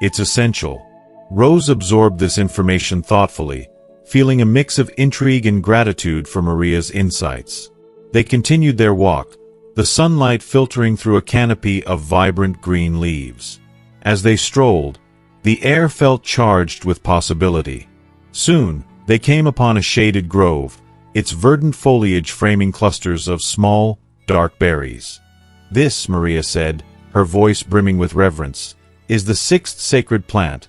it's essential." Rose absorbed this information thoughtfully, feeling a mix of intrigue and gratitude for Maria's insights. They continued their walk, the sunlight filtering through a canopy of vibrant green leaves. As they strolled, the air felt charged with possibility. Soon, they came upon a shaded grove, its verdant foliage framing clusters of small, dark berries. "This," Maria said, her voice brimming with reverence, "is the sixth sacred plant,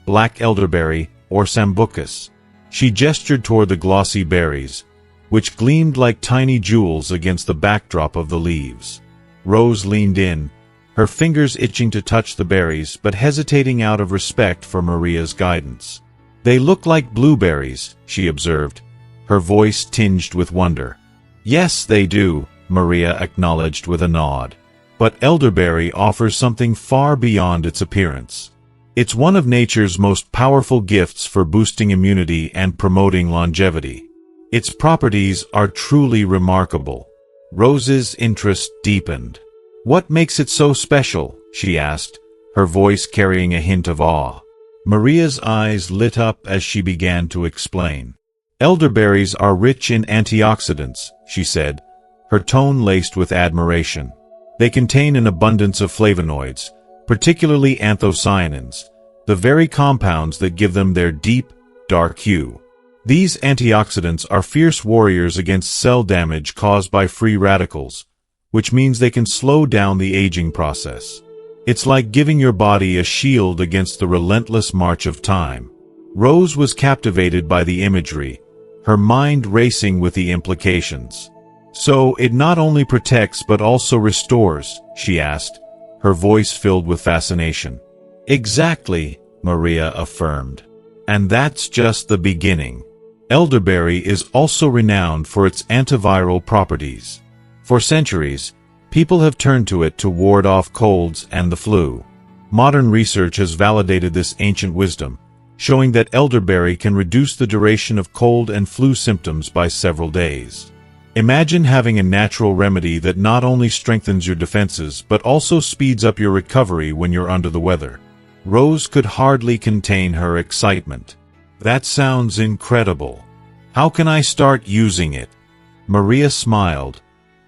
black elderberry, or sambucus." She gestured toward the glossy berries, which gleamed like tiny jewels against the backdrop of the leaves. Rose leaned in, her fingers itching to touch the berries but hesitating out of respect for Maria's guidance. "They look like blueberries," she observed, her voice tinged with wonder. "Yes, they do," Maria acknowledged with a nod. "But elderberry offers something far beyond its appearance. It's one of nature's most powerful gifts for boosting immunity and promoting longevity. Its properties are truly remarkable." Rose's interest deepened. "What makes it so special?" she asked, her voice carrying a hint of awe. Maria's eyes lit up as she began to explain. "Elderberries are rich in antioxidants," she said, her tone laced with admiration. "They contain an abundance of flavonoids, particularly anthocyanins, the very compounds that give them their deep, dark hue. These antioxidants are fierce warriors against cell damage caused by free radicals, which means they can slow down the aging process. It's like giving your body a shield against the relentless march of time." Rose was captivated by the imagery, her mind racing with the implications. "So it not only protects but also restores?" she asked, her voice filled with fascination. "Exactly," Maria affirmed. "And that's just the beginning. Elderberry is also renowned for its antiviral properties. For centuries, people have turned to it to ward off colds and the flu. Modern research has validated this ancient wisdom, showing that elderberry can reduce the duration of cold and flu symptoms by several days. Imagine having a natural remedy that not only strengthens your defenses but also speeds up your recovery when you're under the weather." Rose could hardly contain her excitement. "That sounds incredible. How can I start using it?" Maria smiled,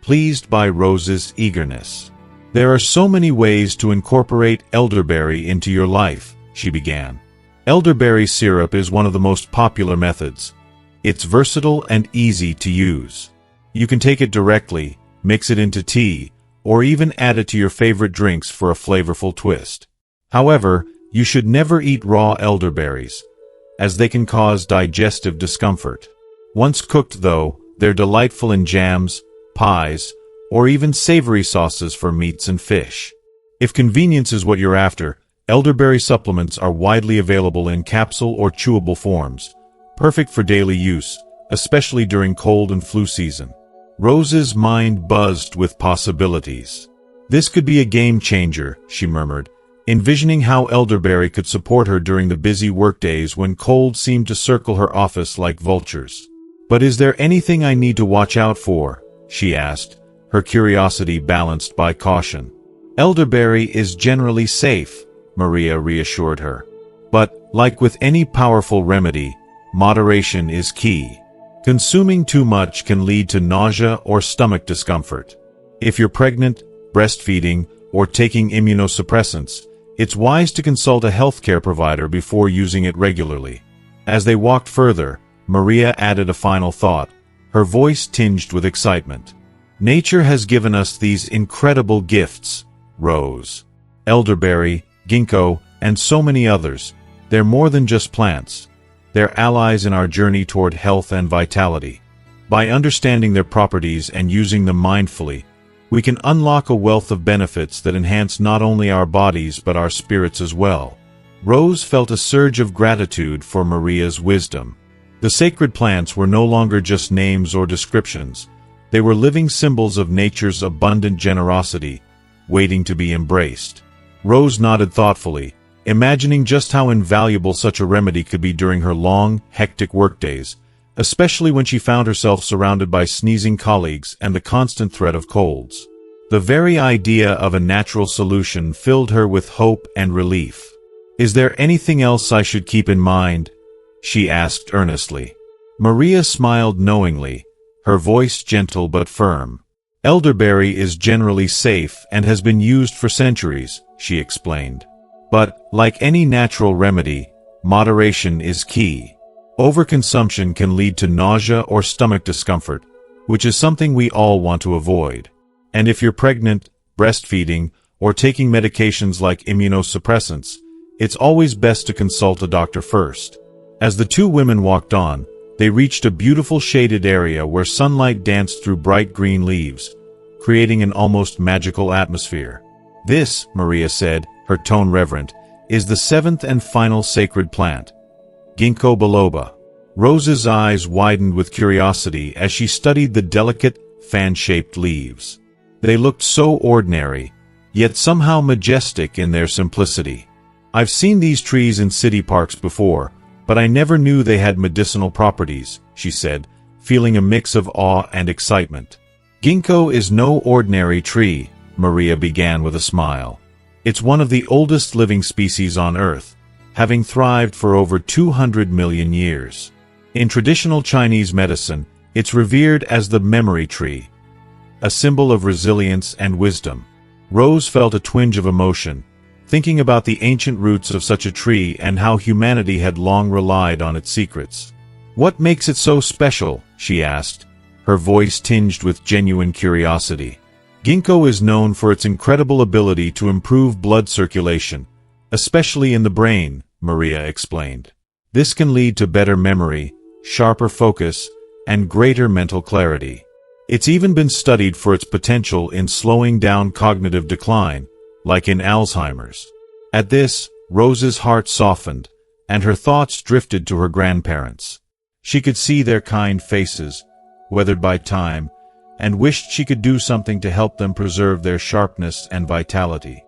pleased by Rose's eagerness. "There are so many ways to incorporate elderberry into your life," she began. "Elderberry syrup is one of the most popular methods. It's versatile and easy to use. You can take it directly, mix it into tea, or even add it to your favorite drinks for a flavorful twist. However, you should never eat raw elderberries, as they can cause digestive discomfort. Once cooked, though, they're delightful in jams, pies, or even savory sauces for meats and fish. If convenience is what you're after, elderberry supplements are widely available in capsule or chewable forms, perfect for daily use, especially during cold and flu season. Rose's mind buzzed with possibilities. "This could be a game changer," she murmured, envisioning how elderberry could support her during the busy workdays when colds seemed to circle her office like vultures. "But is there anything I need to watch out for?" she asked, her curiosity balanced by caution. "Elderberry is generally safe," Maria reassured her. "But, like with any powerful remedy, moderation is key. Consuming too much can lead to nausea or stomach discomfort. If you're pregnant, breastfeeding, or taking immunosuppressants, it's wise to consult a healthcare provider before using it regularly. As they walked further, Maria added a final thought, her voice tinged with excitement. Nature has given us these incredible gifts: rose, elderberry, ginkgo, and so many others. They're more than just plants. They're allies in our journey toward health and vitality. By understanding their properties and using them mindfully, we can unlock a wealth of benefits that enhance not only our bodies but our spirits as well. Rose felt a surge of gratitude for Maria's wisdom. The sacred plants were no longer just names or descriptions. They were living symbols of nature's abundant generosity, waiting to be embraced. Rose nodded thoughtfully, imagining just how invaluable such a remedy could be during her long, hectic workdays, especially when she found herself surrounded by sneezing colleagues and the constant threat of colds. The very idea of a natural solution filled her with hope and relief. "Is there anything else I should keep in mind?" she asked earnestly. Maria smiled knowingly, her voice gentle but firm. "Elderberry is generally safe and has been used for centuries," she explained. "But, like any natural remedy, moderation is key. Overconsumption can lead to nausea or stomach discomfort, which is something we all want to avoid. And if you're pregnant, breastfeeding, or taking medications like immunosuppressants, it's always best to consult a doctor first." As the two women walked on, they reached a beautiful shaded area where sunlight danced through bright green leaves, creating an almost magical atmosphere. "This," Maria said, her tone reverent, "is the seventh and final sacred plant, Ginko Biloba." Rose's eyes widened with curiosity as she studied the delicate, fan-shaped leaves. They looked so ordinary, yet somehow majestic in their simplicity. "I've seen these trees in city parks before, but I never knew they had medicinal properties," she said, feeling a mix of awe and excitement. "Ginkgo is no ordinary tree," Maria began with a smile. "It's one of the oldest living species on Earth, having thrived for over 200 million years. In traditional Chinese medicine, it's revered as the memory tree, a symbol of resilience and wisdom." Rose felt a twinge of emotion, thinking about the ancient roots of such a tree and how humanity had long relied on its secrets. "What makes it so special?" she asked, her voice tinged with genuine curiosity. "Ginkgo is known for its incredible ability to improve blood circulation, especially in the brain," Maria explained. "This can lead to better memory, sharper focus, and greater mental clarity. It's even been studied for its potential in slowing down cognitive decline, like in Alzheimer's." At this, Rose's heart softened, and her thoughts drifted to her grandparents. She could see their kind faces, weathered by time, and wished she could do something to help them preserve their sharpness and vitality.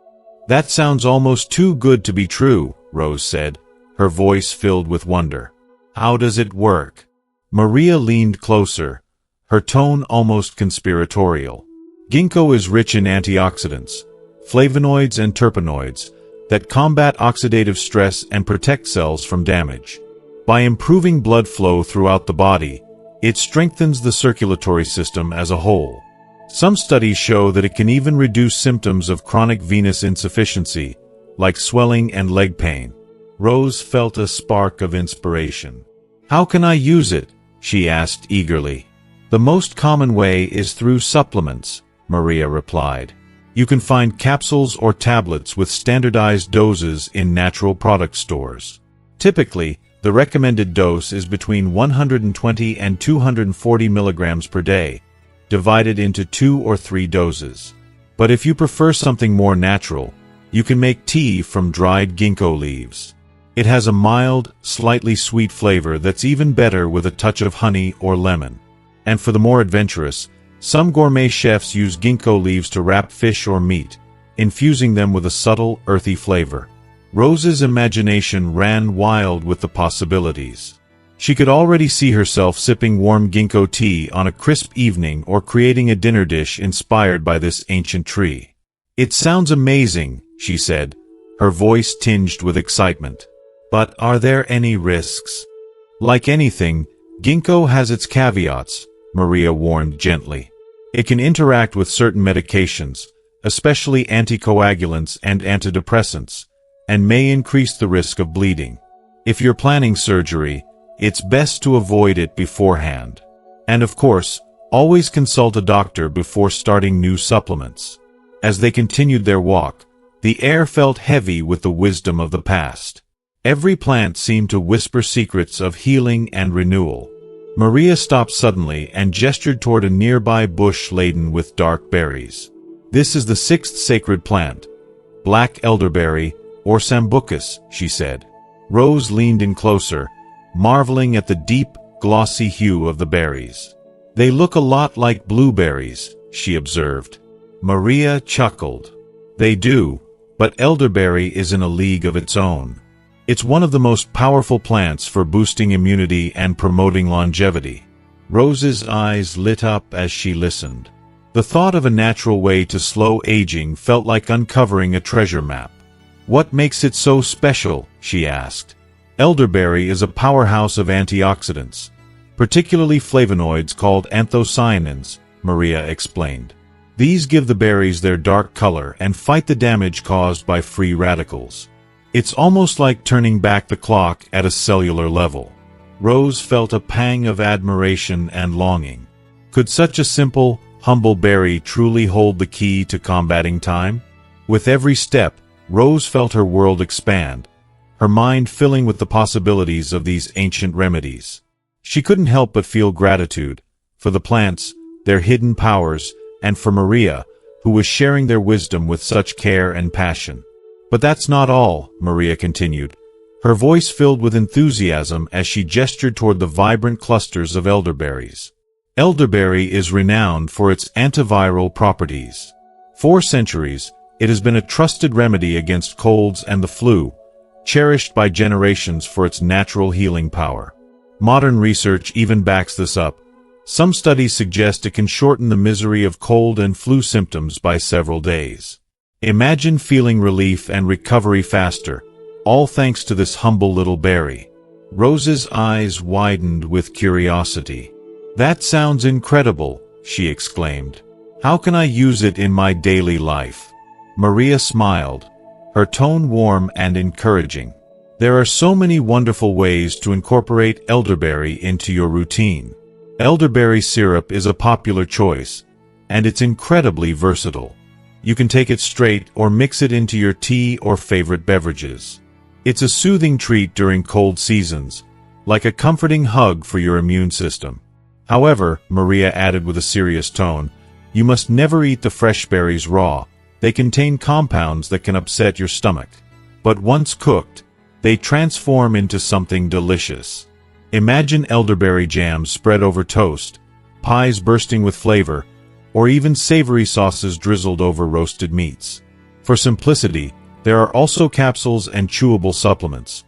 "That sounds almost too good to be true," Rose said, her voice filled with wonder. "How does it work?" Maria leaned closer, her tone almost conspiratorial. "Ginkgo is rich in antioxidants, flavonoids and terpenoids, that combat oxidative stress and protect cells from damage. By improving blood flow throughout the body, it strengthens the circulatory system as a whole. Some studies show that it can even reduce symptoms of chronic venous insufficiency, like swelling and leg pain." Rose felt a spark of inspiration. "How can I use it?" she asked eagerly. "The most common way is through supplements," Maria replied. "You can find capsules or tablets with standardized doses in natural product stores. Typically, the recommended dose is between 120 and 240 milligrams per day, divided into 2 or 3 doses. But if you prefer something more natural, you can make tea from dried ginkgo leaves. It has a mild, slightly sweet flavor that's even better with a touch of honey or lemon. And for the more adventurous, some gourmet chefs use ginkgo leaves to wrap fish or meat, infusing them with a subtle, earthy flavor." Rose's imagination ran wild with the possibilities. She could already see herself sipping warm ginkgo tea on a crisp evening or creating a dinner dish inspired by this ancient tree. "It sounds amazing," she said, her voice tinged with excitement. "But are there any risks?" "Like anything, Ginkgo has its caveats, Maria warned gently. It can interact with certain medications, especially anticoagulants and antidepressants, and may increase the risk of bleeding. If you're planning surgery, it's best to avoid it beforehand. And of course, always consult a doctor before starting new supplements. As they continued their walk, the air felt heavy with the wisdom of the past. Every plant seemed to whisper secrets of healing and renewal. Maria stopped suddenly and gestured toward a nearby bush laden with dark berries. This is the sixth sacred plant, black elderberry, or sambucus, she said. Rose leaned in closer, marveling at the deep, glossy hue of the berries. They look a lot like blueberries, she observed. Maria chuckled. They do, but elderberry is in a league of its own. It's one of the most powerful plants for boosting immunity and promoting longevity. Rose's eyes lit up as she listened. The thought of a natural way to slow aging felt like uncovering a treasure map. What makes it so special? She asked. Elderberry is a powerhouse of antioxidants, particularly flavonoids called anthocyanins, Maria explained. These give the berries their dark color and fight the damage caused by free radicals. It's almost like turning back the clock at a cellular level. Rose felt a pang of admiration and longing. Could such a simple, humble berry truly hold the key to combating time? With every step, Rose felt her world expand, her mind filling with the possibilities of these ancient remedies. She couldn't help but feel gratitude for the plants, their hidden powers, and for Maria, who was sharing their wisdom with such care and passion. But that's not all, Maria continued, her voice filled with enthusiasm as she gestured toward the vibrant clusters of elderberries. Elderberry is renowned for its antiviral properties. For centuries, it has been a trusted remedy against colds and the flu, cherished by generations for its natural healing power. Modern research even backs this up. Some studies suggest it can shorten the misery of cold and flu symptoms by several days. Imagine feeling relief and recovery faster, all thanks to this humble little berry. Rose's eyes widened with curiosity. That sounds incredible, she exclaimed. How can I use it in my daily life? Maria smiled, her tone warm and encouraging. There are so many wonderful ways to incorporate elderberry into your routine. Elderberry syrup is a popular choice, and it's incredibly versatile. You can take it straight or mix it into your tea or favorite beverages. It's a soothing treat during cold seasons, like a comforting hug for your immune system. However, Maria added with a serious tone, you must never eat the fresh berries raw. They contain compounds that can upset your stomach. But once cooked, they transform into something delicious. Imagine elderberry jam spread over toast, pies bursting with flavor, or even savory sauces drizzled over roasted meats. For simplicity, there are also capsules and chewable supplements,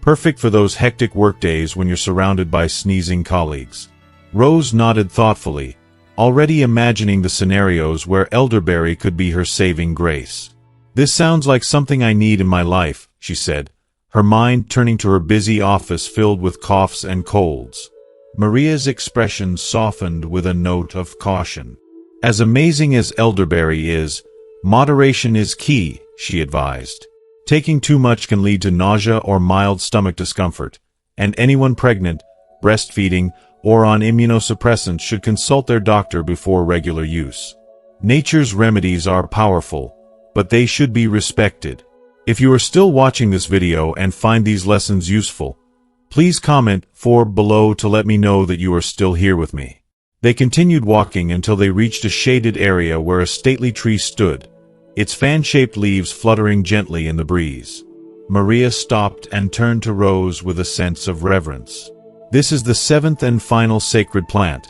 perfect for those hectic workdays when you're surrounded by sneezing colleagues. Rose nodded thoughtfully, already imagining the scenarios where elderberry could be her saving grace. This sounds like something I need in my life, she said, her mind turning to her busy office filled with coughs and colds. Maria's expression softened with a note of caution. As amazing as elderberry is, moderation is key, she advised. Taking too much can lead to nausea or mild stomach discomfort, and anyone pregnant, breastfeeding, or on immunosuppressants should consult their doctor before regular use. Nature's remedies are powerful, but they should be respected. If you are still watching this video and find these lessons useful, please comment below to let me know that you are still here with me. They continued walking until they reached a shaded area where a stately tree stood, its fan-shaped leaves fluttering gently in the breeze. Maria stopped and turned to Rose with a sense of reverence. This is the seventh and final sacred plant,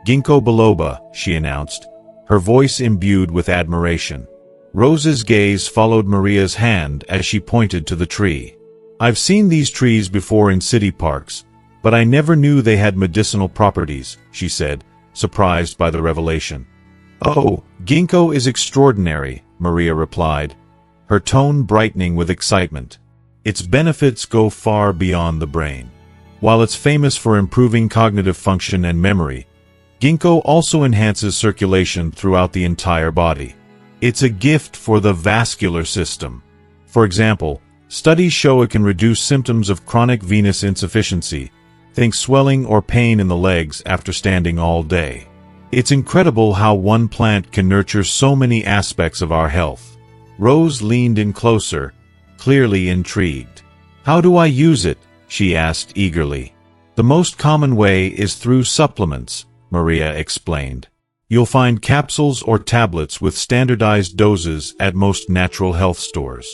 Ginko Biloba, she announced, her voice imbued with admiration. Rose's gaze followed Maria's hand as she pointed to the tree. I've seen these trees before in city parks, but I never knew they had medicinal properties, she said, surprised by the revelation. Oh, ginkgo is extraordinary, Maria replied, her tone brightening with excitement. Its benefits go far beyond the brain. While it's famous for improving cognitive function and memory, ginkgo also enhances circulation throughout the entire body. It's a gift for the vascular system. For example, studies show it can reduce symptoms of chronic venous insufficiency, think swelling or pain in the legs after standing all day. It's incredible how one plant can nurture so many aspects of our health. Rose leaned in closer, clearly intrigued. How do I use it? She asked eagerly. The most common way is through supplements, Maria explained. You'll find capsules or tablets with standardized doses at most natural health stores.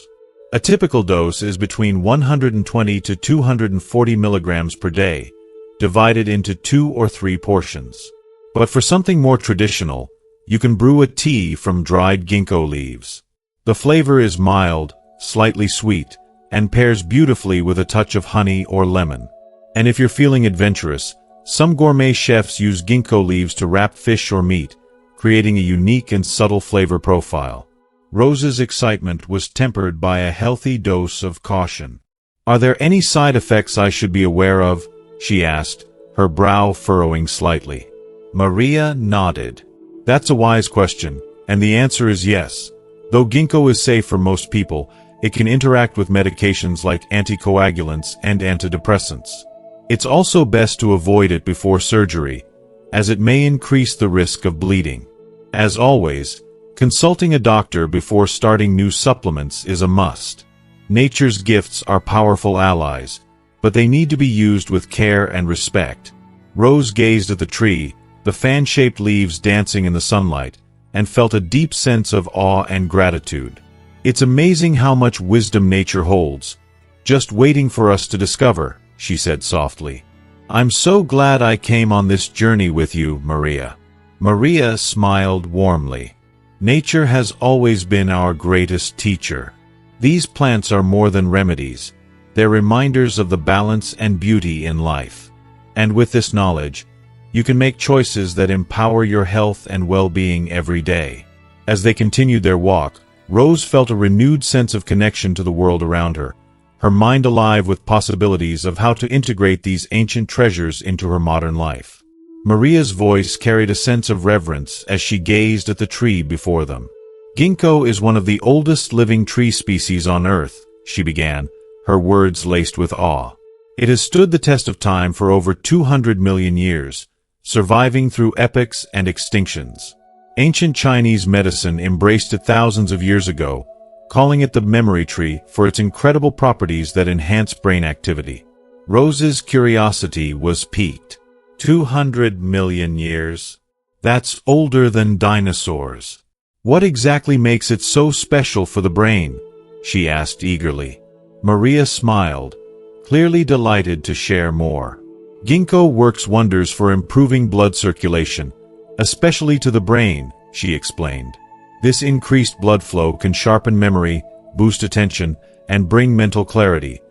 A typical dose is between 120 to 240 milligrams per day, divided into 2 or 3 portions. But for something more traditional, you can brew a tea from dried ginkgo leaves. The flavor is mild, slightly sweet, and pairs beautifully with a touch of honey or lemon. And if you're feeling adventurous, some gourmet chefs use ginkgo leaves to wrap fish or meat, creating a unique and subtle flavor profile. Rose's excitement was tempered by a healthy dose of caution. Are there any side effects I should be aware of? She asked, her brow furrowing slightly. Maria nodded. That's a wise question, and the answer is yes. Though ginkgo is safe for most people, it can interact with medications like anticoagulants and antidepressants. It's also best to avoid it before surgery, as it may increase the risk of bleeding. As always, consulting a doctor before starting new supplements is a must. Nature's gifts are powerful allies, but they need to be used with care and respect. Rose gazed at the tree, the fan-shaped leaves dancing in the sunlight, and felt a deep sense of awe and gratitude. It's amazing how much wisdom nature holds, just waiting for us to discover, she said softly. I'm so glad I came on this journey with you, Maria. Maria smiled warmly. Nature has always been our greatest teacher. These plants are more than remedies. They're reminders of the balance and beauty in life. And with this knowledge, you can make choices that empower your health and well-being every day. As they continued their walk, Rose felt a renewed sense of connection to the world around her, her mind alive with possibilities of how to integrate these ancient treasures into her modern life. Maria's voice carried a sense of reverence as she gazed at the tree before them. Ginkgo is one of the oldest living tree species on Earth, she began, her words laced with awe. It has stood the test of time for over 200 million years, surviving through epochs and extinctions. Ancient Chinese medicine embraced it thousands of years ago, calling it the memory tree for its incredible properties that enhance brain activity. Rose's curiosity was piqued. 200 million years? That's older than dinosaurs. What exactly makes it so special for the brain? She asked eagerly. Maria smiled, clearly delighted to share more. Ginkgo works wonders for improving blood circulation, especially to the brain, she explained. This increased blood flow can sharpen memory, boost attention, and bring mental clarity,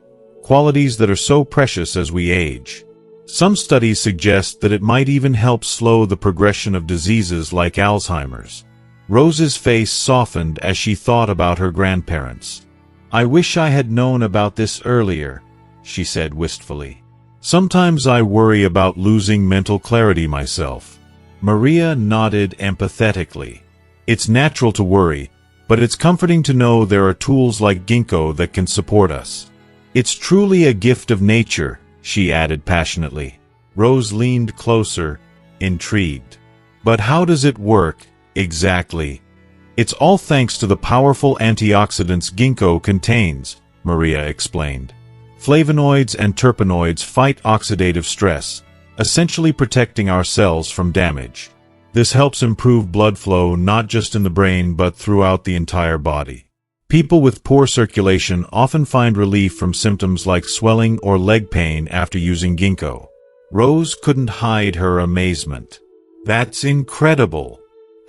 qualities that are so precious as we age. Some studies suggest that it might even help slow the progression of diseases like Alzheimer's. Rose's face softened as she thought about her grandparents. I wish I had known about this earlier, she said wistfully. Sometimes I worry about losing mental clarity myself. Maria nodded empathetically. It's natural to worry, but it's comforting to know there are tools like ginkgo that can support us. It's truly a gift of nature, she added passionately. Rose leaned closer, intrigued. But how does it work, exactly? It's all thanks to the powerful antioxidants ginkgo contains, Maria explained. Flavonoids and terpenoids fight oxidative stress, essentially protecting our cells from damage. This helps improve blood flow not just in the brain but throughout the entire body. People with poor circulation often find relief from symptoms like swelling or leg pain after using ginkgo. Rose couldn't hide her amazement. That's incredible.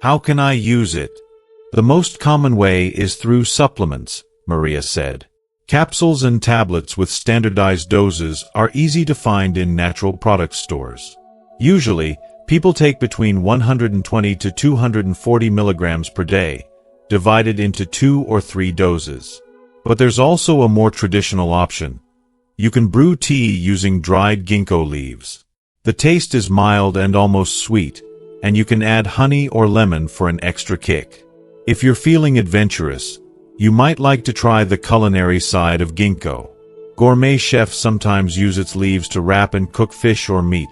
How can I use it? The most common way is through supplements, Maria said. Capsules and tablets with standardized doses are easy to find in natural product stores. Usually, people take between 120 to 240 milligrams per day, divided into 2 or 3 doses. But there's also a more traditional option, You can brew tea using dried ginkgo leaves. The taste is mild and almost sweet, and you can add honey or lemon for an extra kick. If you're feeling adventurous, you might like to try the culinary side of ginkgo. Gourmet chefs sometimes use its leaves to wrap and cook fish or meat,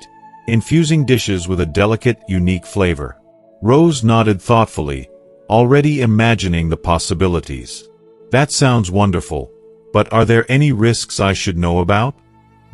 infusing dishes with a delicate, unique flavor. Rose nodded thoughtfully, already imagining the possibilities. That sounds wonderful, but are there any risks I should know about?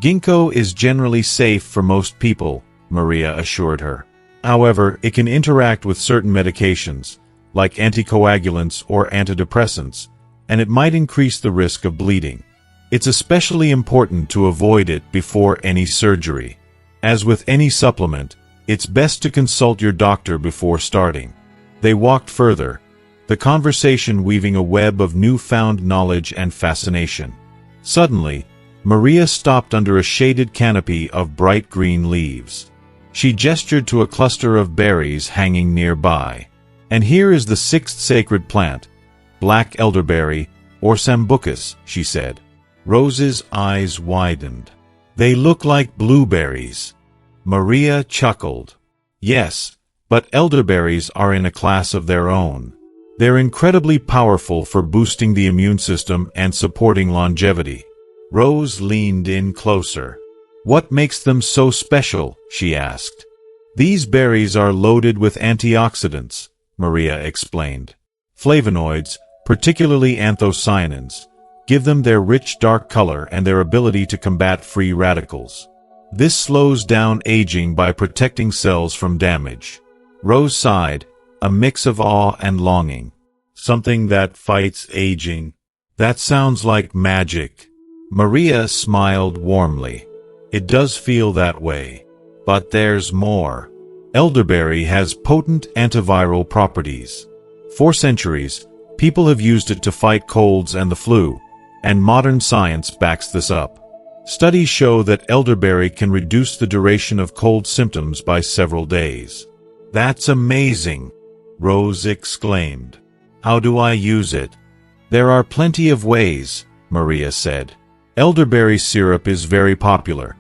Ginkgo is generally safe for most people, Maria assured her. However, it can interact with certain medications, like anticoagulants or antidepressants, and it might increase the risk of bleeding. It's especially important to avoid it before any surgery. As with any supplement, it's best to consult your doctor before starting. They walked further, the conversation weaving a web of newfound knowledge and fascination. Suddenly, Maria stopped under a shaded canopy of bright green leaves. She gestured to a cluster of berries hanging nearby. And here is the sixth sacred plant, black elderberry, or sambucus, she said. Rose's eyes widened. They look like blueberries. Maria chuckled. Yes, but elderberries are in a class of their own. They're incredibly powerful for boosting the immune system and supporting longevity. Rose leaned in closer. What makes them so special? She asked. These berries are loaded with antioxidants, Maria explained. Flavonoids, particularly anthocyanins, give them their rich dark color and their ability to combat free radicals. This slows down aging by protecting cells from damage. Rose sighed, a mix of awe and longing. Something that fights aging. That sounds like magic. Maria smiled warmly. It does feel that way. But there's more. Elderberry has potent antiviral properties. For centuries, people have used it to fight colds and the flu, and modern science backs this up. Studies show that elderberry can reduce the duration of cold symptoms by several days. That's amazing, Rose exclaimed. How do I use it? There are plenty of ways, Maria said. Elderberry syrup is very popular.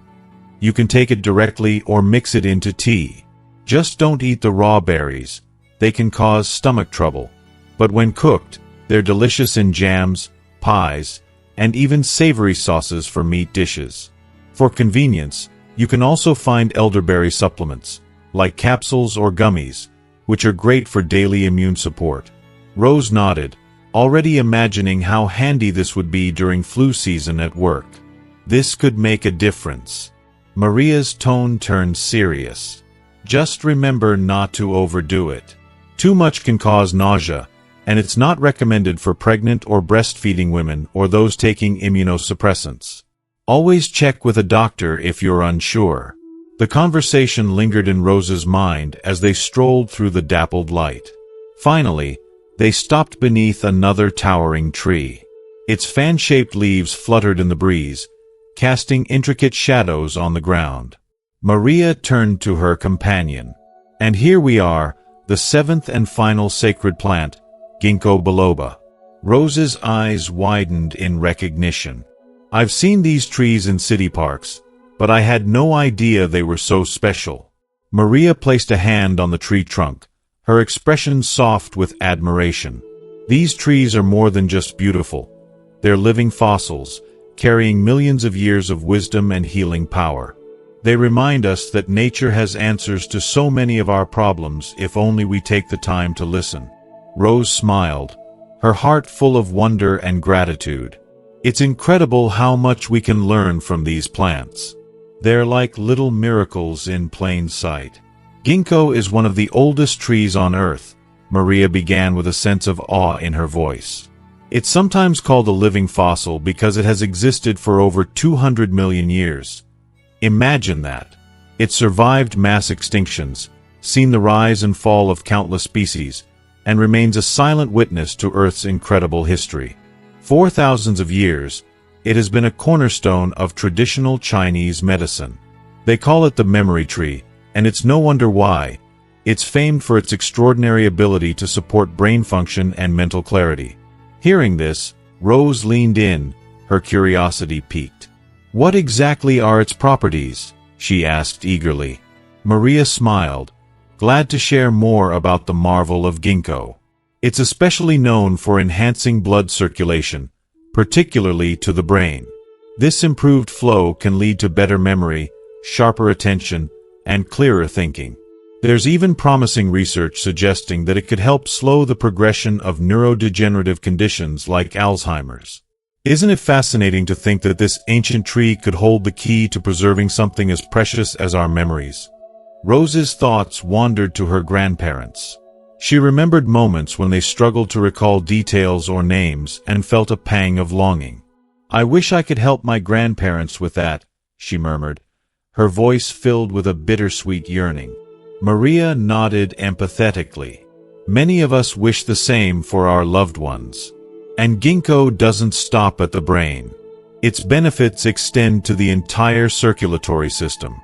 You can take it directly or mix it into tea. Just don't eat the raw berries. They can cause stomach trouble. But when cooked, they're delicious in jams, pies, and even savory sauces for meat dishes. For convenience, you can also find elderberry supplements, like capsules or gummies, which are great for daily immune support. Rose nodded, already imagining how handy this would be during flu season at work. This could make a difference. Maria's tone turned serious. Just remember not to overdo it. Too much can cause nausea, and it's not recommended for pregnant or breastfeeding women or those taking immunosuppressants. Always check with a doctor if you're unsure. The conversation lingered in Rose's mind as they strolled through the dappled light. Finally, they stopped beneath another towering tree. Its fan-shaped leaves fluttered in the breeze, casting intricate shadows on the ground. Maria turned to her companion. And here we are, the seventh and final sacred plant, Ginko Biloba. Rose's eyes widened in recognition. I've seen these trees in city parks, but I had no idea they were so special. Maria placed a hand on the tree trunk, her expression soft with admiration. These trees are more than just beautiful. They're living fossils, carrying millions of years of wisdom and healing power. They remind us that nature has answers to so many of our problems if only we take the time to listen. Rose smiled, her heart full of wonder and gratitude. It's incredible how much we can learn from these plants. They're like little miracles in plain sight. Ginkgo is one of the oldest trees on Earth, Maria began with a sense of awe in her voice. It's sometimes called a living fossil because it has existed for over 200 million years. Imagine that. It survived mass extinctions, seen the rise and fall of countless species, and remains a silent witness to Earth's incredible history. For thousands of years, it has been a cornerstone of traditional Chinese medicine. They call it the memory tree, and it's no wonder why. It's famed for its extraordinary ability to support brain function and mental clarity. Hearing this, Rose leaned in, her curiosity piqued. What exactly are its properties? She asked eagerly. Maria smiled, glad to share more about the marvel of ginkgo. It's especially known for enhancing blood circulation, particularly to the brain. This improved flow can lead to better memory, sharper attention, and clearer thinking. There's even promising research suggesting that it could help slow the progression of neurodegenerative conditions like Alzheimer's. Isn't it fascinating to think that this ancient tree could hold the key to preserving something as precious as our memories? Rose's thoughts wandered to her grandparents. She remembered moments when they struggled to recall details or names and felt a pang of longing. "I wish I could help my grandparents with that," she murmured, her voice filled with a bittersweet yearning. Maria nodded empathetically. "Many of us wish the same for our loved ones. And ginkgo doesn't stop at the brain. Its benefits extend to the entire circulatory system.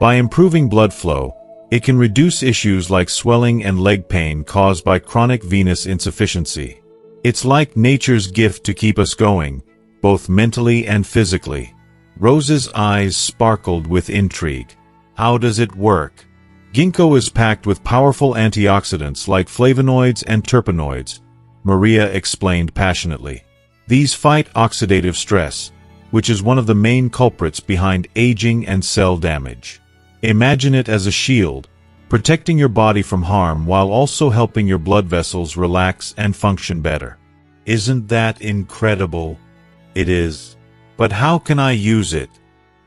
By improving blood flow, it can reduce issues like swelling and leg pain caused by chronic venous insufficiency. It's like nature's gift to keep us going, both mentally and physically." Rose's eyes sparkled with intrigue. "How does it work?" "Ginkgo is packed with powerful antioxidants like flavonoids and terpenoids," Maria explained passionately. "These fight oxidative stress, which is one of the main culprits behind aging and cell damage. Imagine it as a shield, protecting your body from harm while also helping your blood vessels relax and function better. Isn't that incredible?" "It is. But how can I use it?"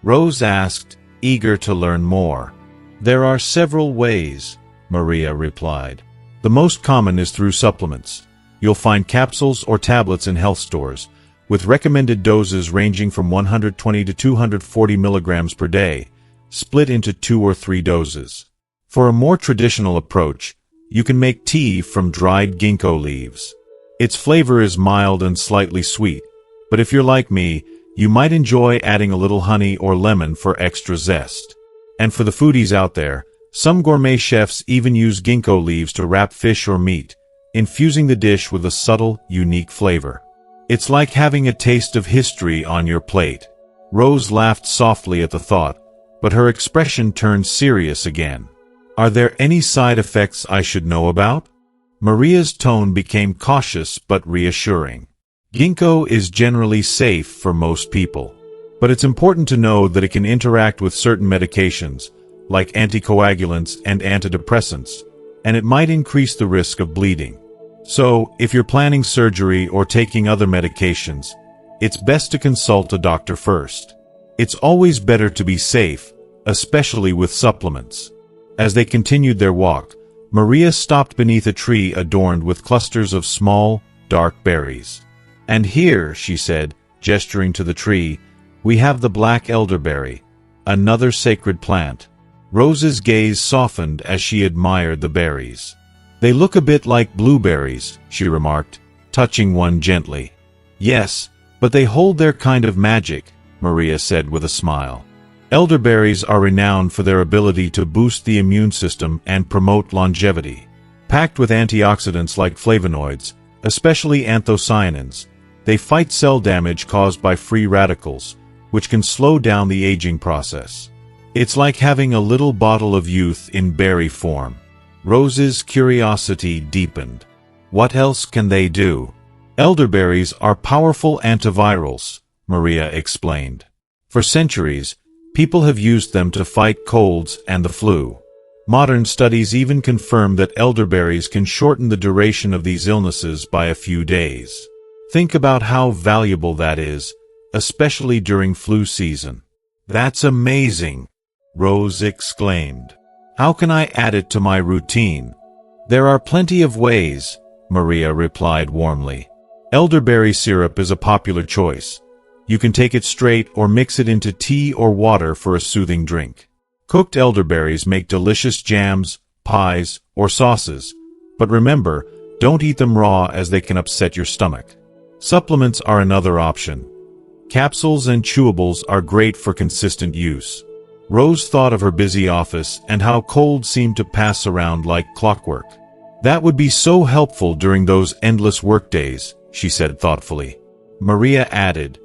Rose asked, eager to learn more. "There are several ways," Maria replied. "The most common is through supplements. You'll find capsules or tablets in health stores, with recommended doses ranging from 120 to 240 milligrams per day, split into 2 or 3 doses. For a more traditional approach, you can make tea from dried ginkgo leaves. Its flavor is mild and slightly sweet, but if you're like me, you might enjoy adding a little honey or lemon for extra zest. And for the foodies out there, some gourmet chefs even use ginkgo leaves to wrap fish or meat, infusing the dish with a subtle, unique flavor. It's like having a taste of history on your plate." Rose laughed softly at the thought, but her expression turned serious again. "Are there any side effects I should know about?" Maria's tone became cautious but reassuring. "Ginkgo is generally safe for most people, but it's important to know that it can interact with certain medications, like anticoagulants and antidepressants, and it might increase the risk of bleeding. So, if you're planning surgery or taking other medications, it's best to consult a doctor first. It's always better to be safe, especially with supplements." As they continued their walk, Maria stopped beneath a tree adorned with clusters of small, dark berries. "And here," she said, gesturing to the tree, "we have the black elderberry, another sacred plant." Rose's gaze softened as she admired the berries. "They look a bit like blueberries," she remarked, touching one gently. "Yes, but they hold their kind of magic," Maria said with a smile. Elderberries are renowned for their ability to boost the immune system and promote longevity. Packed with antioxidants like flavonoids, especially anthocyanins, they fight cell damage caused by free radicals, which can slow down the aging process. It's like having a little bottle of youth in berry form. Rose's curiosity deepened. "What else can they do?" "Elderberries are powerful antivirals," Maria explained. "For centuries, people have used them to fight colds and the flu. Modern studies even confirm that elderberries can shorten the duration of these illnesses by a few days. Think about how valuable that is, especially during flu season." "That's amazing," Rose exclaimed. "How can I add it to my routine?" "There are plenty of ways," Maria replied warmly. Elderberry syrup is a popular choice. You can take it straight or mix it into tea or water for a soothing drink. Cooked elderberries make delicious jams, pies, or sauces, but remember, don't eat them raw as they can upset your stomach. Supplements are another option. Capsules and chewables are great for consistent use. Rose thought of her busy office and how colds seemed to pass around like clockwork. "That would be so helpful during those endless workdays," she said thoughtfully. Maria added,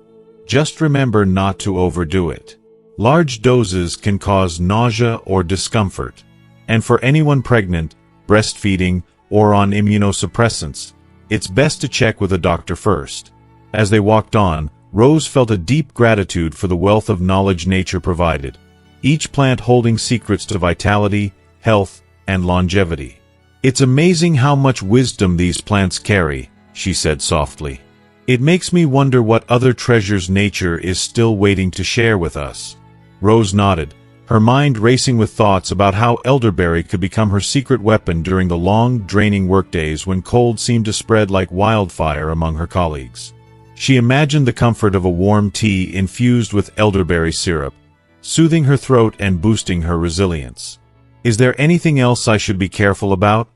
Just remember not to overdo it. Large doses can cause nausea or discomfort. And for anyone pregnant, breastfeeding, or on immunosuppressants, it's best to check with a doctor first. As they walked on, Rose felt a deep gratitude for the wealth of knowledge nature provided, each plant holding secrets to vitality, health, and longevity. "It's amazing how much wisdom these plants carry," she said softly. "It makes me wonder what other treasures nature is still waiting to share with us." Rose nodded, her mind racing with thoughts about how elderberry could become her secret weapon during the long, draining workdays when cold seemed to spread like wildfire among her colleagues. She imagined the comfort of a warm tea infused with elderberry syrup, soothing her throat and boosting her resilience. "Is there anything else I should be careful about?"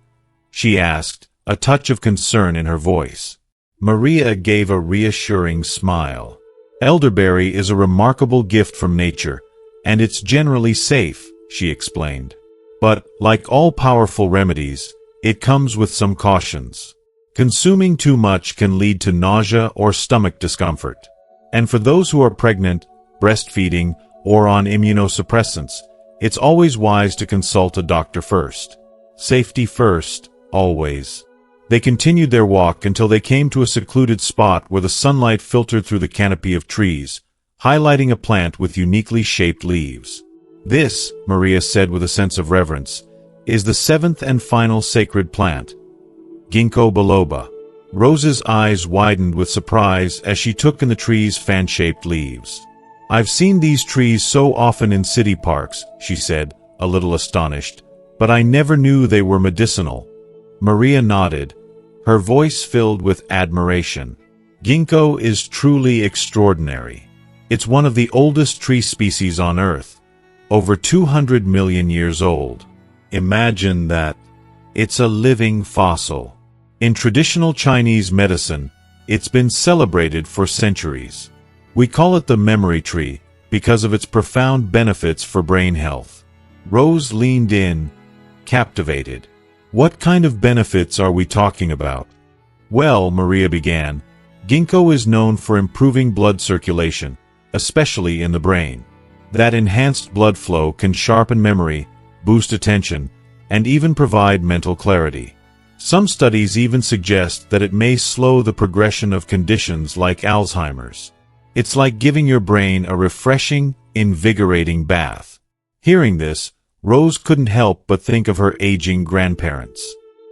she asked, a touch of concern in her voice. Maria gave a reassuring smile. "Elderberry is a remarkable gift from nature, and it's generally safe," she explained. "But, like all powerful remedies, it comes with some cautions. Consuming too much can lead to nausea or stomach discomfort. And for those who are pregnant, breastfeeding, or on immunosuppressants, it's always wise to consult a doctor first. Safety first, always." They continued their walk until they came to a secluded spot where the sunlight filtered through the canopy of trees, highlighting a plant with uniquely shaped leaves. "This," Maria said with a sense of reverence, "is the seventh and final sacred plant, Ginko Biloba." Rose's eyes widened with surprise as she took in the tree's fan-shaped leaves. "I've seen these trees so often in city parks," she said, a little astonished, "but I never knew they were medicinal." Maria nodded, her voice filled with admiration. "Ginkgo is truly extraordinary. It's one of the oldest tree species on Earth, over 200 million years old. Imagine that. It's a living fossil. In traditional Chinese medicine, it's been celebrated for centuries. We call it the memory tree because of its profound benefits for brain health." Rose leaned in, captivated. "What kind of benefits are we talking about?" "Well," Maria began, "Ginkgo is known for improving blood circulation, especially in the brain. That enhanced blood flow can sharpen memory, boost attention, and even provide mental clarity. Some studies even suggest that it may slow the progression of conditions like Alzheimer's. It's like giving your brain a refreshing, invigorating bath." Hearing this, Rose couldn't help but think of her aging grandparents.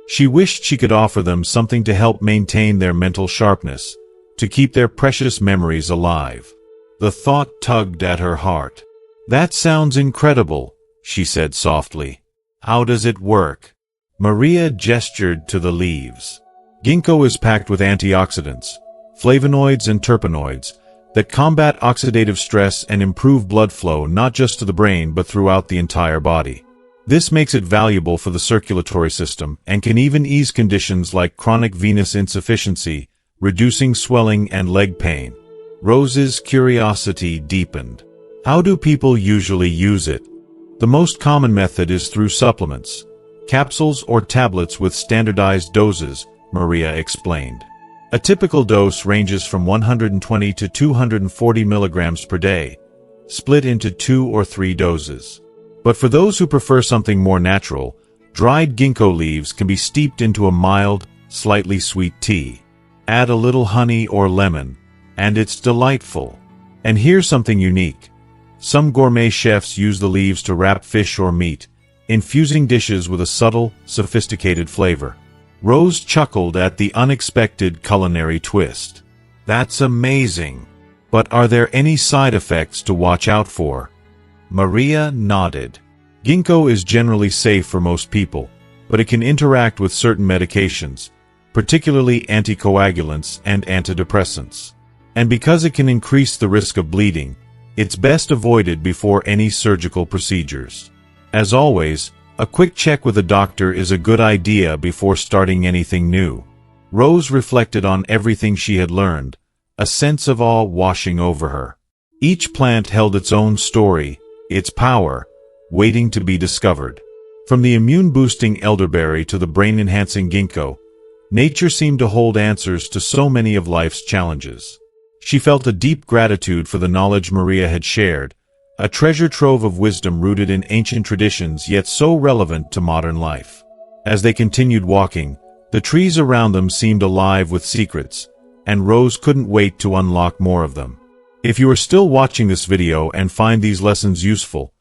She wished she could offer them something to help maintain their mental sharpness, to keep their precious memories alive. The thought tugged at her heart. "That sounds incredible," she said softly. "How does it work?" Maria gestured to the leaves. "Ginkgo is packed with antioxidants, flavonoids and terpenoids, that combat oxidative stress and improve blood flow not just to the brain but throughout the entire body. This makes it valuable for the circulatory system and can even ease conditions like chronic venous insufficiency, reducing swelling and leg pain." Rose's curiosity deepened. "How do people usually use it?" "The most common method is through supplements, capsules or tablets with standardized doses," Maria explained. "A typical dose ranges from 120 to 240 milligrams per day, split into 2 or 3 doses. But for those who prefer something more natural, dried ginkgo leaves can be steeped into a mild, slightly sweet tea. Add a little honey or lemon, and it's delightful. And here's something unique. Some gourmet chefs use the leaves to wrap fish or meat, infusing dishes with a subtle, sophisticated flavor." Rose chuckled at the unexpected culinary twist. "That's amazing. But are there any side effects to watch out for?" Maria nodded. "Ginkgo is generally safe for most people, but it can interact with certain medications, particularly anticoagulants and antidepressants. And because it can increase the risk of bleeding, it's best avoided before any surgical procedures. As always, a quick check with a doctor is a good idea before starting anything new." Rose reflected on everything she had learned, a sense of awe washing over her. Each plant held its own story, its power, waiting to be discovered. From the immune-boosting elderberry to the brain-enhancing ginkgo, nature seemed to hold answers to so many of life's challenges. She felt a deep gratitude for the knowledge Maria had shared, a treasure trove of wisdom rooted in ancient traditions yet so relevant to modern life. As they continued walking, the trees around them seemed alive with secrets, and Rose couldn't wait to unlock more of them. If you are still watching this video and find these lessons useful,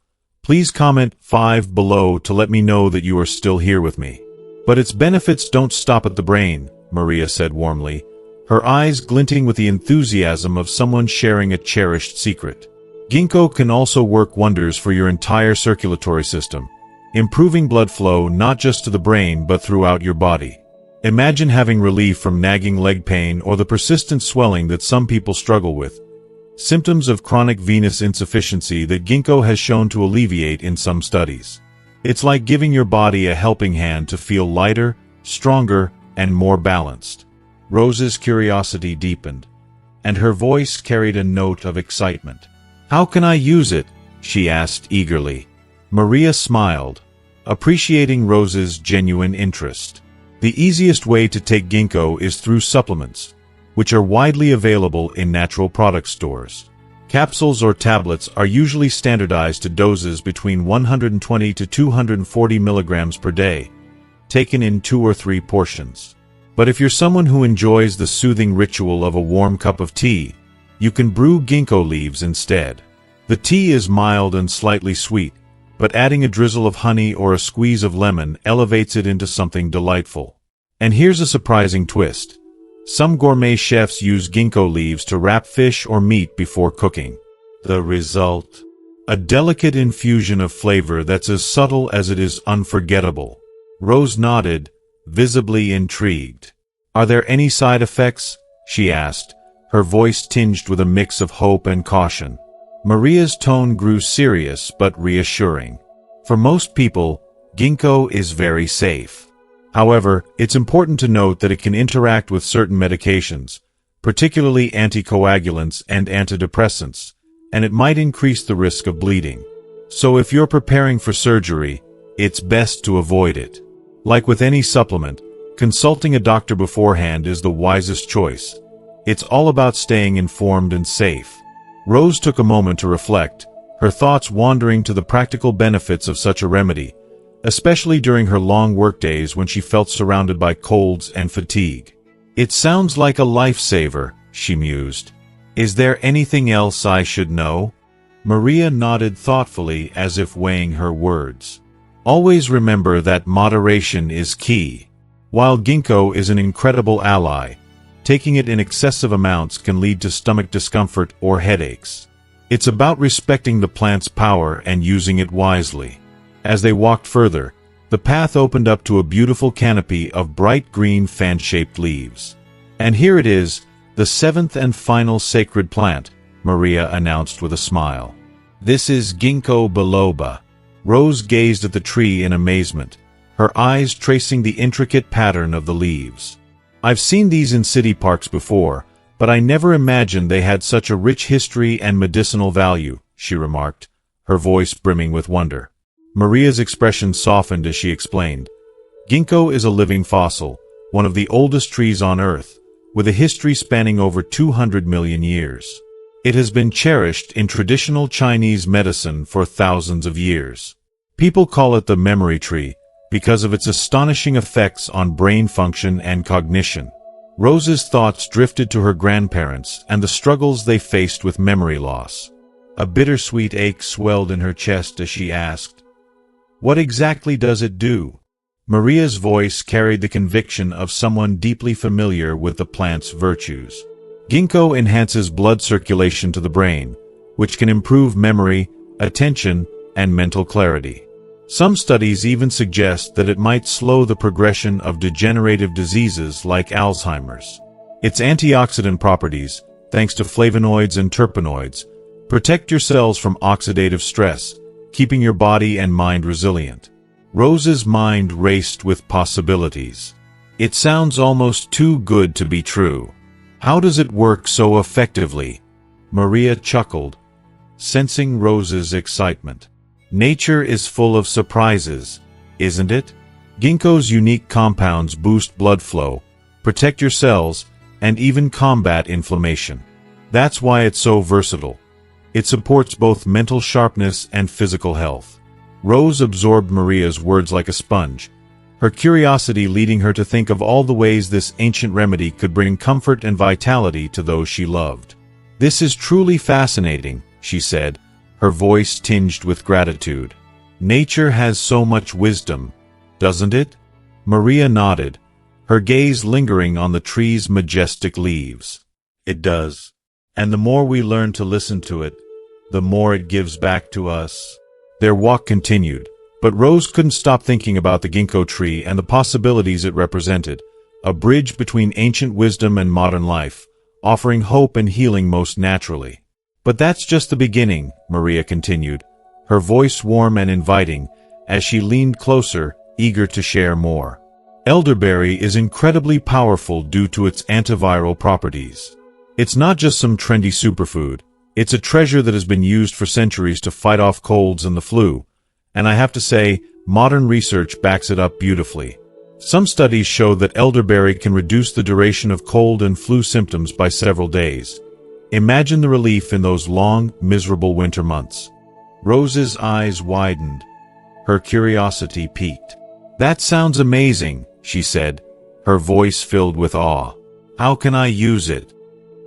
please comment 5 below to let me know that you are still here with me. But its benefits don't stop at the brain, Maria said warmly, her eyes glinting with the enthusiasm of someone sharing a cherished secret. Ginkgo can also work wonders for your entire circulatory system, improving blood flow not just to the brain but throughout your body. Imagine having relief from nagging leg pain or the persistent swelling that some people struggle with, symptoms of chronic venous insufficiency that Ginkgo has shown to alleviate in some studies. It's like giving your body a helping hand to feel lighter, stronger, and more balanced. Rose's curiosity deepened, and her voice carried a note of excitement. "How can I use it?" she asked eagerly. Maria smiled, appreciating Rose's genuine interest. "The easiest way to take Ginkgo is through supplements, which are widely available in natural product stores. Capsules or tablets are usually standardized to doses between 120 to 240 milligrams per day, taken in 2 or 3 portions. But if you're someone who enjoys the soothing ritual of a warm cup of tea, you can brew ginkgo leaves instead. The tea is mild and slightly sweet, but adding a drizzle of honey or a squeeze of lemon elevates it into something delightful. And here's a surprising twist. Some gourmet chefs use ginkgo leaves to wrap fish or meat before cooking. The result? A delicate infusion of flavor that's as subtle as it is unforgettable." Rose nodded, visibly intrigued. "Are there any side effects?" she asked, her voice tinged with a mix of hope and caution. Maria's tone grew serious but reassuring. "For most people, ginkgo is very safe. However, it's important to note that it can interact with certain medications, particularly anticoagulants and antidepressants, and it might increase the risk of bleeding. So if you're preparing for surgery, it's best to avoid it. Like with any supplement, consulting a doctor beforehand is the wisest choice. It's all about staying informed and safe." Rose took a moment to reflect, her thoughts wandering to the practical benefits of such a remedy, especially during her long workdays when she felt surrounded by colds and fatigue. "It sounds like a lifesaver," she mused. "Is there anything else I should know?" Maria nodded thoughtfully as if weighing her words. "Always remember that moderation is key. While ginkgo is an incredible ally, taking it in excessive amounts can lead to stomach discomfort or headaches. It's about respecting the plant's power and using it wisely." As they walked further, the path opened up to a beautiful canopy of bright green fan-shaped leaves. "And here it is, the 7th and final sacred plant," Maria announced with a smile. "This is Ginko Biloba." Rose gazed at the tree in amazement, her eyes tracing the intricate pattern of the leaves. "I've seen these in city parks before, but I never imagined they had such a rich history and medicinal value," she remarked, her voice brimming with wonder. Maria's expression softened as she explained. "Ginkgo is a living fossil, one of the oldest trees on Earth, with a history spanning over 200 million years. It has been cherished in traditional Chinese medicine for thousands of years. People call it the memory tree because of its astonishing effects on brain function and cognition." Rose's thoughts drifted to her grandparents and the struggles they faced with memory loss. A bittersweet ache swelled in her chest as she asked, "What exactly does it do?" Maria's voice carried the conviction of someone deeply familiar with the plant's virtues. "Ginkgo enhances blood circulation to the brain, which can improve memory, attention, and mental clarity. Some studies even suggest that it might slow the progression of degenerative diseases like Alzheimer's. Its antioxidant properties, thanks to flavonoids and terpenoids, protect your cells from oxidative stress, keeping your body and mind resilient." Rose's mind raced with possibilities. "It sounds almost too good to be true. How does it work so effectively?" Maria chuckled, sensing Rose's excitement. "Nature is full of surprises, isn't it? Ginkgo's unique compounds boost blood flow, protect your cells, and even combat inflammation. That's why it's so versatile. It supports both mental sharpness and physical health. Rose absorbed Maria's words like a sponge, her curiosity leading her to think of all the ways this ancient remedy could bring comfort and vitality to those she loved. "This is truly fascinating," she said, her voice tinged with gratitude. "Nature has so much wisdom, doesn't it?" Maria nodded, her gaze lingering on the tree's majestic leaves. "It does. And the more we learn to listen to it, the more it gives back to us." Their walk continued, but Rose couldn't stop thinking about the ginkgo tree and the possibilities it represented, a bridge between ancient wisdom and modern life, offering hope and healing most naturally. "But that's just the beginning," Maria continued, her voice warm and inviting, as she leaned closer, eager to share more. "Elderberry is incredibly powerful due to its antiviral properties. It's not just some trendy superfood, it's a treasure that has been used for centuries to fight off colds and the flu, and I have to say, modern research backs it up beautifully. Some studies show that elderberry can reduce the duration of cold and flu symptoms by several days. Imagine the relief in those long, miserable winter months." Rose's eyes widened. Her curiosity piqued. "That sounds amazing," she said, her voice filled with awe. "How can I use it?"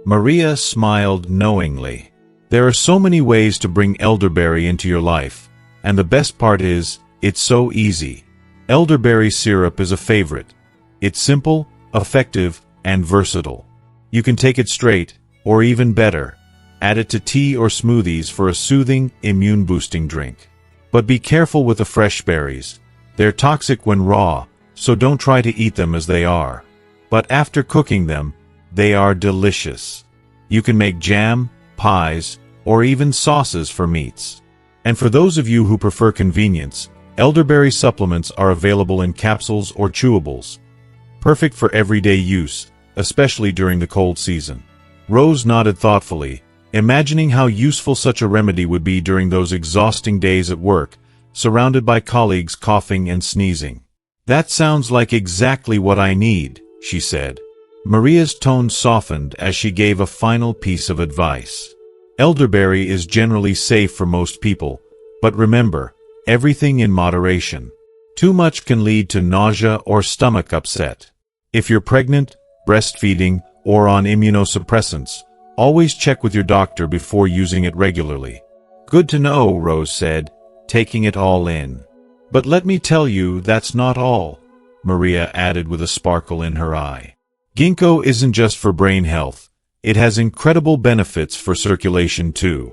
Maria smiled knowingly. "There are so many ways to bring elderberry into your life, and the best part is, it's so easy. Elderberry syrup is a favorite. It's simple, effective, and versatile. You can take it straight, or even better, add it to tea or smoothies for a soothing, immune-boosting drink. But be careful with the fresh berries. They're toxic when raw, so don't try to eat them as they are. But after cooking them, they are delicious. You can make jam, pies, or even sauces for meats. And for those of you who prefer convenience, elderberry supplements are available in capsules or chewables, perfect for everyday use, especially during the cold season." Rose nodded thoughtfully, imagining how useful such a remedy would be during those exhausting days at work, surrounded by colleagues coughing and sneezing. "That sounds like exactly what I need," she said. Maria's tone softened as she gave a final piece of advice. "Elderberry is generally safe for most people, but remember, everything in moderation. Too much can lead to nausea or stomach upset. If you're pregnant, breastfeeding, or on immunosuppressants, always check with your doctor before using it regularly." "Good to know," Rose said, taking it all in. "But let me tell you, that's not all," Maria added with a sparkle in her eye. "Ginkgo isn't just for brain health. It has incredible benefits for circulation too.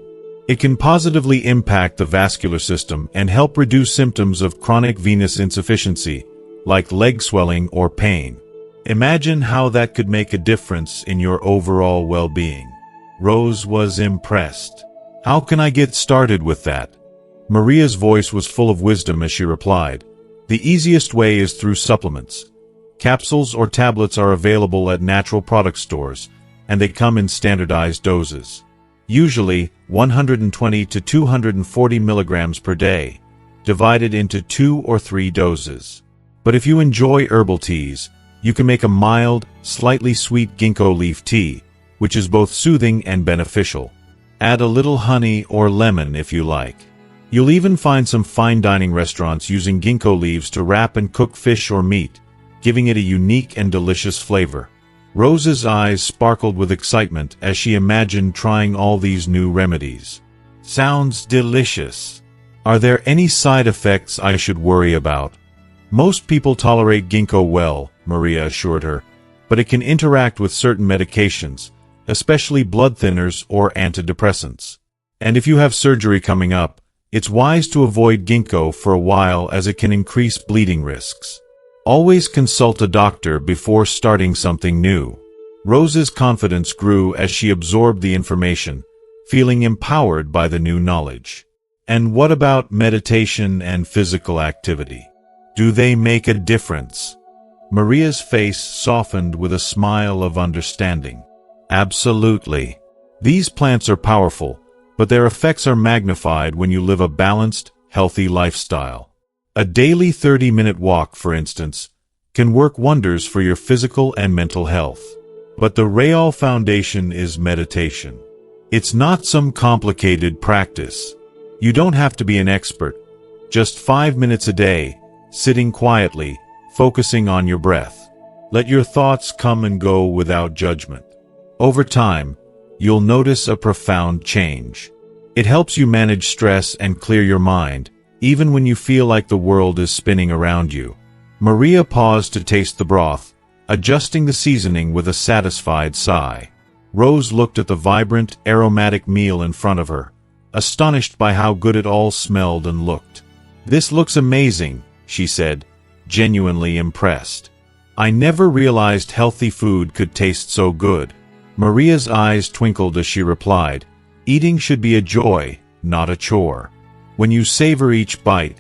It can positively impact the vascular system and help reduce symptoms of chronic venous insufficiency, like leg swelling or pain. Imagine how that could make a difference in your overall well-being." Rose was impressed. "How can I get started with that?" Maria's voice was full of wisdom as she replied, "The easiest way is through supplements. Capsules or tablets are available at natural product stores, and they come in standardized doses. Usually, 120 to 240 milligrams per day, divided into 2 or 3 doses. But if you enjoy herbal teas, you can make a mild, slightly sweet ginkgo leaf tea, which is both soothing and beneficial. Add a little honey or lemon if you like. You'll even find some fine dining restaurants using ginkgo leaves to wrap and cook fish or meat, giving it a unique and delicious flavor." Rose's eyes sparkled with excitement as she imagined trying all these new remedies. "Sounds delicious. Are there any side effects I should worry about?" "Most people tolerate ginkgo well," Maria assured her, "but it can interact with certain medications, especially blood thinners or antidepressants. And if you have surgery coming up, it's wise to avoid ginkgo for a while as it can increase bleeding risks. Always consult a doctor before starting something new." Rose's confidence grew as she absorbed the information, feeling empowered by the new knowledge. "And what about meditation and physical activity? Do they make a difference?" Maria's face softened with a smile of understanding. "Absolutely. These plants are powerful, but their effects are magnified when you live a balanced, healthy lifestyle. A daily 30-minute walk, for instance, can work wonders for your physical and mental health. But the real foundation is meditation. It's not some complicated practice. You don't have to be an expert. Just 5 minutes a day, sitting quietly, focusing on your breath. Let your thoughts come and go without judgment. Over time, you'll notice a profound change. It helps you manage stress and clear your mind, even when you feel like the world is spinning around you. Maria paused to taste the broth, adjusting the seasoning with a satisfied sigh. Rose looked at the vibrant, aromatic meal in front of her, astonished by how good it all smelled and looked. "This looks amazing," she said, genuinely impressed. "I never realized healthy food could taste so good." Maria's eyes twinkled as she replied, "Eating should be a joy, not a chore. When you savor each bite,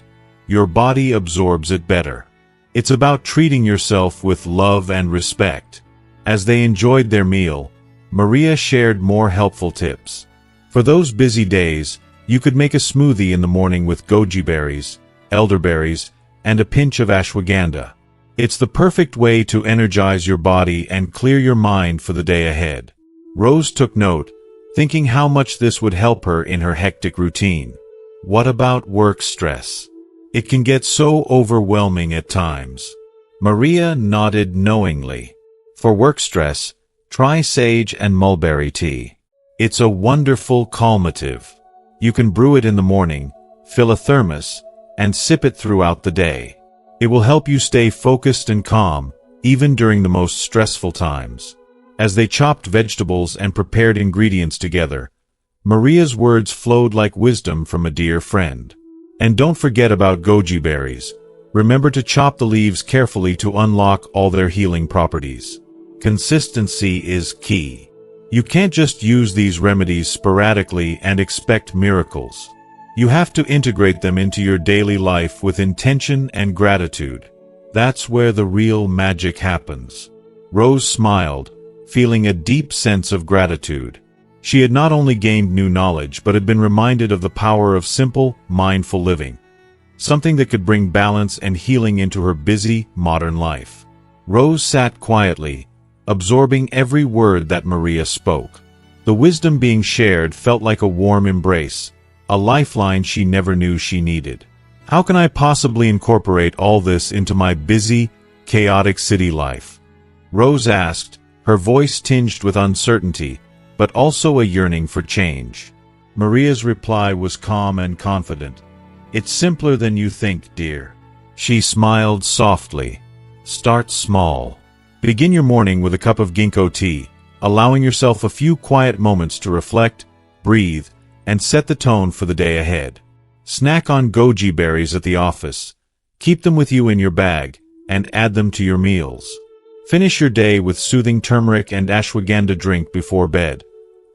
your body absorbs it better. It's about treating yourself with love and respect." As they enjoyed their meal, Maria shared more helpful tips. For those busy days, you could make a smoothie in the morning with goji berries, elderberries, and a pinch of ashwaganda. It's the perfect way to energize your body and clear your mind for the day ahead. Rose took note, thinking how much this would help her in her hectic routine. What about work stress? It can get so overwhelming at times. Maria nodded knowingly. For work stress, try sage and mulberry tea. It's a wonderful calmative. You can brew it in the morning, fill a thermos, and sip it throughout the day. It will help you stay focused and calm, even during the most stressful times. As they chopped vegetables and prepared ingredients together, Maria's words flowed like wisdom from a dear friend. And don't forget about goji berries. Remember to chop the leaves carefully to unlock all their healing properties. Consistency is key. You can't just use these remedies sporadically and expect miracles. You have to integrate them into your daily life with intention and gratitude. That's where the real magic happens. Rose smiled, feeling a deep sense of gratitude. She had not only gained new knowledge but had been reminded of the power of simple, mindful living, something that could bring balance and healing into her busy, modern life. Rose sat quietly, absorbing every word that Maria spoke. The wisdom being shared felt like a warm embrace, a lifeline she never knew she needed. How can I possibly incorporate all this into my busy, chaotic city life? Rose asked, her voice tinged with uncertainty, but also a yearning for change. Maria's reply was calm and confident. "It's simpler than you think, dear." She smiled softly. "Start small. Begin your morning with a cup of ginkgo tea, allowing yourself a few quiet moments to reflect, breathe, and set the tone for the day ahead. Snack on goji berries at the office. Keep them with you in your bag, and add them to your meals. Finish your day with soothing turmeric and ashwaganda drink before bed,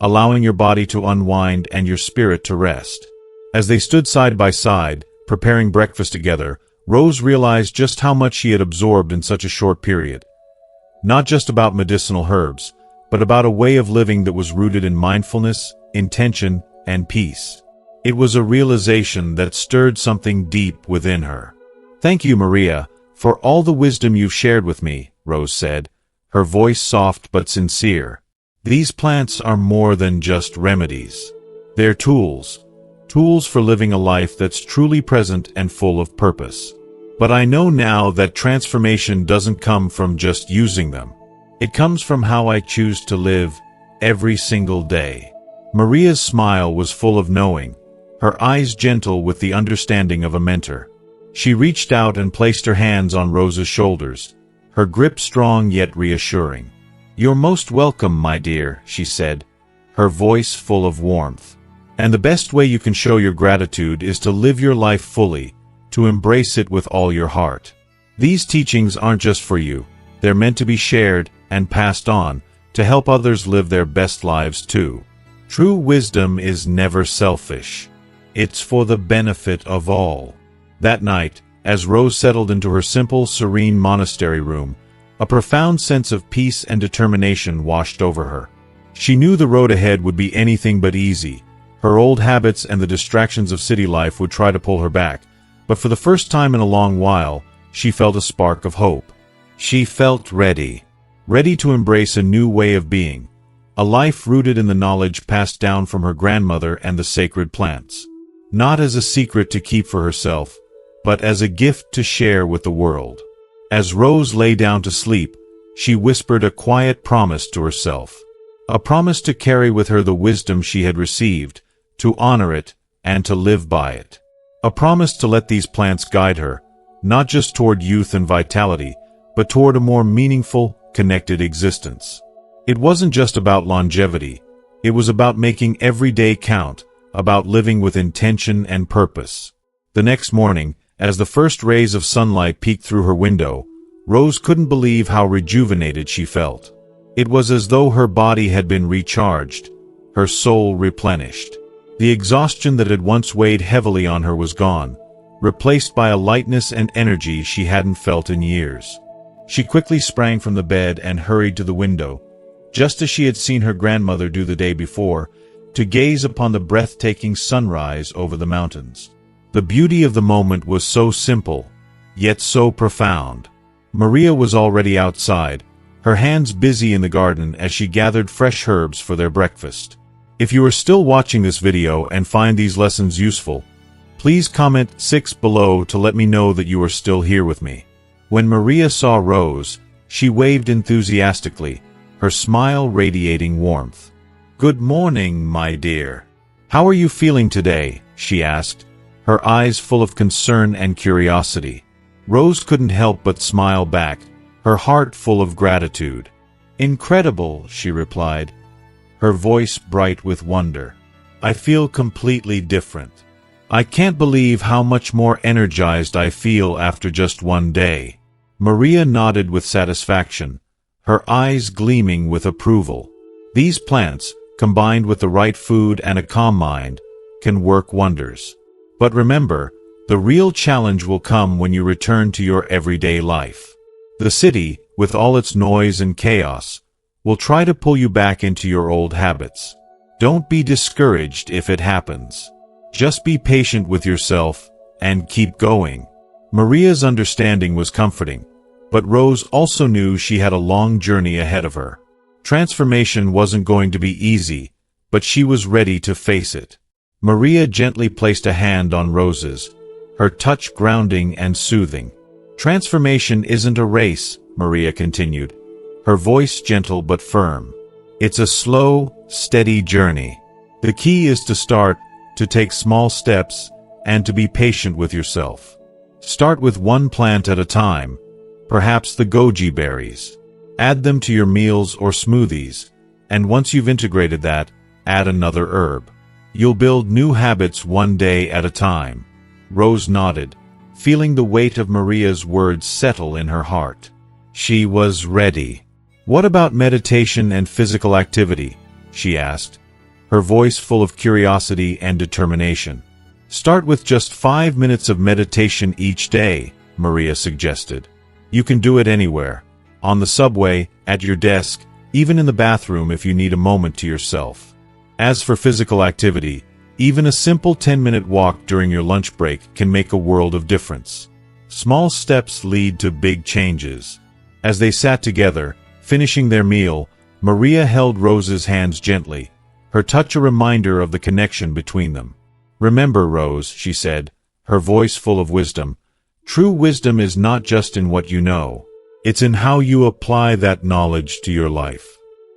allowing your body to unwind and your spirit to rest." As they stood side by side, preparing breakfast together, Rose realized just how much she had absorbed in such a short period. Not just about medicinal herbs, but about a way of living that was rooted in mindfulness, intention, and peace. It was a realization that stirred something deep within her. "Thank you, Maria, for all the wisdom you've shared with me," Rose said, her voice soft but sincere. "These plants are more than just remedies. They're tools for living a life that's truly present and full of purpose. But I know now that transformation doesn't come from just using them. It comes from how I choose to live every single day." Maria's smile was full of knowing, her eyes gentle with the understanding of a mentor. She reached out and placed her hands on Rose's shoulders, her grip strong yet reassuring. "You're most welcome, my dear," she said, her voice full of warmth. "And the best way you can show your gratitude is to live your life fully, to embrace it with all your heart. These teachings aren't just for you, they're meant to be shared and passed on, to help others live their best lives too. True wisdom is never selfish. It's for the benefit of all." That night, as Rose settled into her simple, serene monastery room, a profound sense of peace and determination washed over her. She knew the road ahead would be anything but easy. Her old habits and the distractions of city life would try to pull her back, but for the first time in a long while, she felt a spark of hope. She felt ready. ready to embrace a new way of being, a life rooted in the knowledge passed down from her grandmother and the sacred plants. Not as a secret to keep for herself, but as a gift to share with the world. As Rose lay down to sleep, she whispered a quiet promise to herself. A promise to carry with her the wisdom she had received, to honor it, and to live by it. A promise to let these plants guide her, not just toward youth and vitality, but toward a more meaningful, connected existence. It wasn't just about longevity. It was about making every day count, about living with intention and purpose. The next morning, as the first rays of sunlight peeked through her window, Rose couldn't believe how rejuvenated she felt. It was as though her body had been recharged, her soul replenished. The exhaustion that had once weighed heavily on her was gone, replaced by a lightness and energy she hadn't felt in years. She quickly sprang from the bed and hurried to the window, just as she had seen her grandmother do the day before, to gaze upon the breathtaking sunrise over the mountains. The beauty of the moment was so simple, yet so profound. Maria was already outside, her hands busy in the garden as she gathered fresh herbs for their breakfast. If you are still watching this video and find these lessons useful, please comment 6 below to let me know that you are still here with me. When Maria saw Rose, she waved enthusiastically, her smile radiating warmth. "Good morning, my dear. How are you feeling today?" she asked, her eyes full of concern and curiosity. Rose couldn't help but smile back, her heart full of gratitude. "Incredible," she replied, her voice bright with wonder. "I feel completely different. I can't believe how much more energized I feel after just one day." Maria nodded with satisfaction, her eyes gleaming with approval. These plants, combined with the right food and a calm mind, can work wonders. But remember, the real challenge will come when you return to your everyday life. The city, with all its noise and chaos, will try to pull you back into your old habits. Don't be discouraged if it happens. Just be patient with yourself and keep going. Maria's understanding was comforting, but Rose also knew she had a long journey ahead of her. Transformation wasn't going to be easy, but she was ready to face it. Maria gently placed a hand on Rose's, her touch grounding and soothing. "Transformation isn't a race," Maria continued, her voice gentle but firm. "It's a slow, steady journey. The key is to start, to take small steps, and to be patient with yourself. Start with one plant at a time, perhaps the goji berries. Add them to your meals or smoothies, and once you've integrated that, add another herb. You'll build new habits one day at a time." Rose nodded, feeling the weight of Maria's words settle in her heart. She was ready. "What about meditation and physical activity?" she asked, her voice full of curiosity and determination. "Start with just 5 minutes of meditation each day," Maria suggested. "You can do it anywhere, on the subway, at your desk, even in the bathroom if you need a moment to yourself. As for physical activity, even a simple 10-minute walk during your lunch break can make a world of difference. Small steps lead to big changes." As they sat together, finishing their meal, Maria held Rose's hands gently, her touch a reminder of the connection between them. "Remember, Rose," she said, her voice full of wisdom, "true wisdom is not just in what you know. It's in how you apply that knowledge to your life.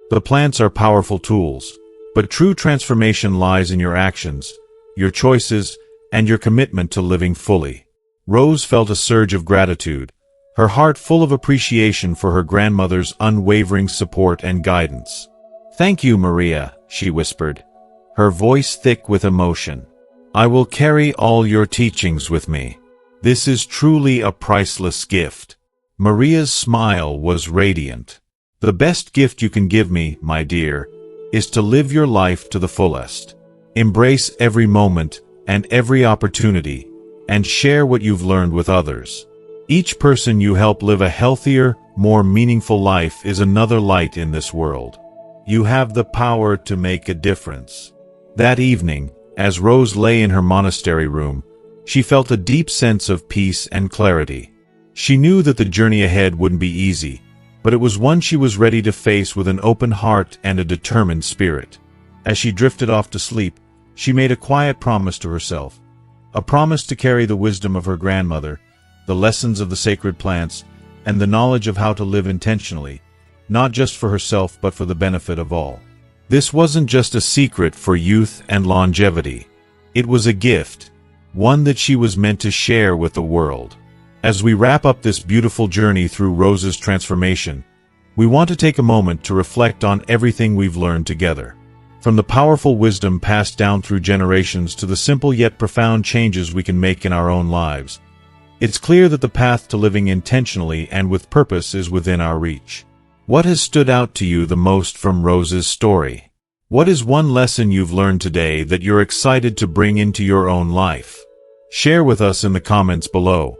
The plants are powerful tools, but true transformation lies in your actions, your choices, and your commitment to living fully." Rose felt a surge of gratitude, her heart full of appreciation for her grandmother's unwavering support and guidance. "Thank you, Maria," she whispered, her voice thick with emotion. "I will carry all your teachings with me. This is truly a priceless gift." Maria's smile was radiant. "The best gift you can give me, my dear, is to live your life to the fullest. Embrace every moment and every opportunity, and share what you've learned with others. Each person you help live a healthier, more meaningful life is another light in this world. You have the power to make a difference." That evening, as Rose lay in her monastery room, she felt a deep sense of peace and clarity. She knew that the journey ahead wouldn't be easy, but it was one she was ready to face with an open heart and a determined spirit. As she drifted off to sleep, she made a quiet promise to herself. A promise to carry the wisdom of her grandmother, the lessons of the sacred plants, and the knowledge of how to live intentionally, not just for herself but for the benefit of all. This wasn't just a secret for youth and longevity. It was a gift, one that she was meant to share with the world. As we wrap up this beautiful journey through Rose's transformation, we want to take a moment to reflect on everything we've learned together. From the powerful wisdom passed down through generations to the simple yet profound changes we can make in our own lives, it's clear that the path to living intentionally and with purpose is within our reach. What has stood out to you the most from Rose's story? What is one lesson you've learned today that you're excited to bring into your own life? Share with us in the comments below.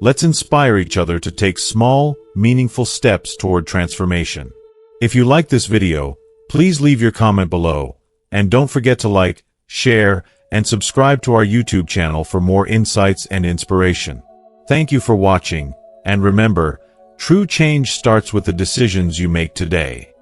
Let's inspire each other to take small, meaningful steps toward transformation. If you like this video, please leave your comment below, and don't forget to like, share, and subscribe to our YouTube channel for more insights and inspiration. Thank you for watching, and remember, true change starts with the decisions you make today.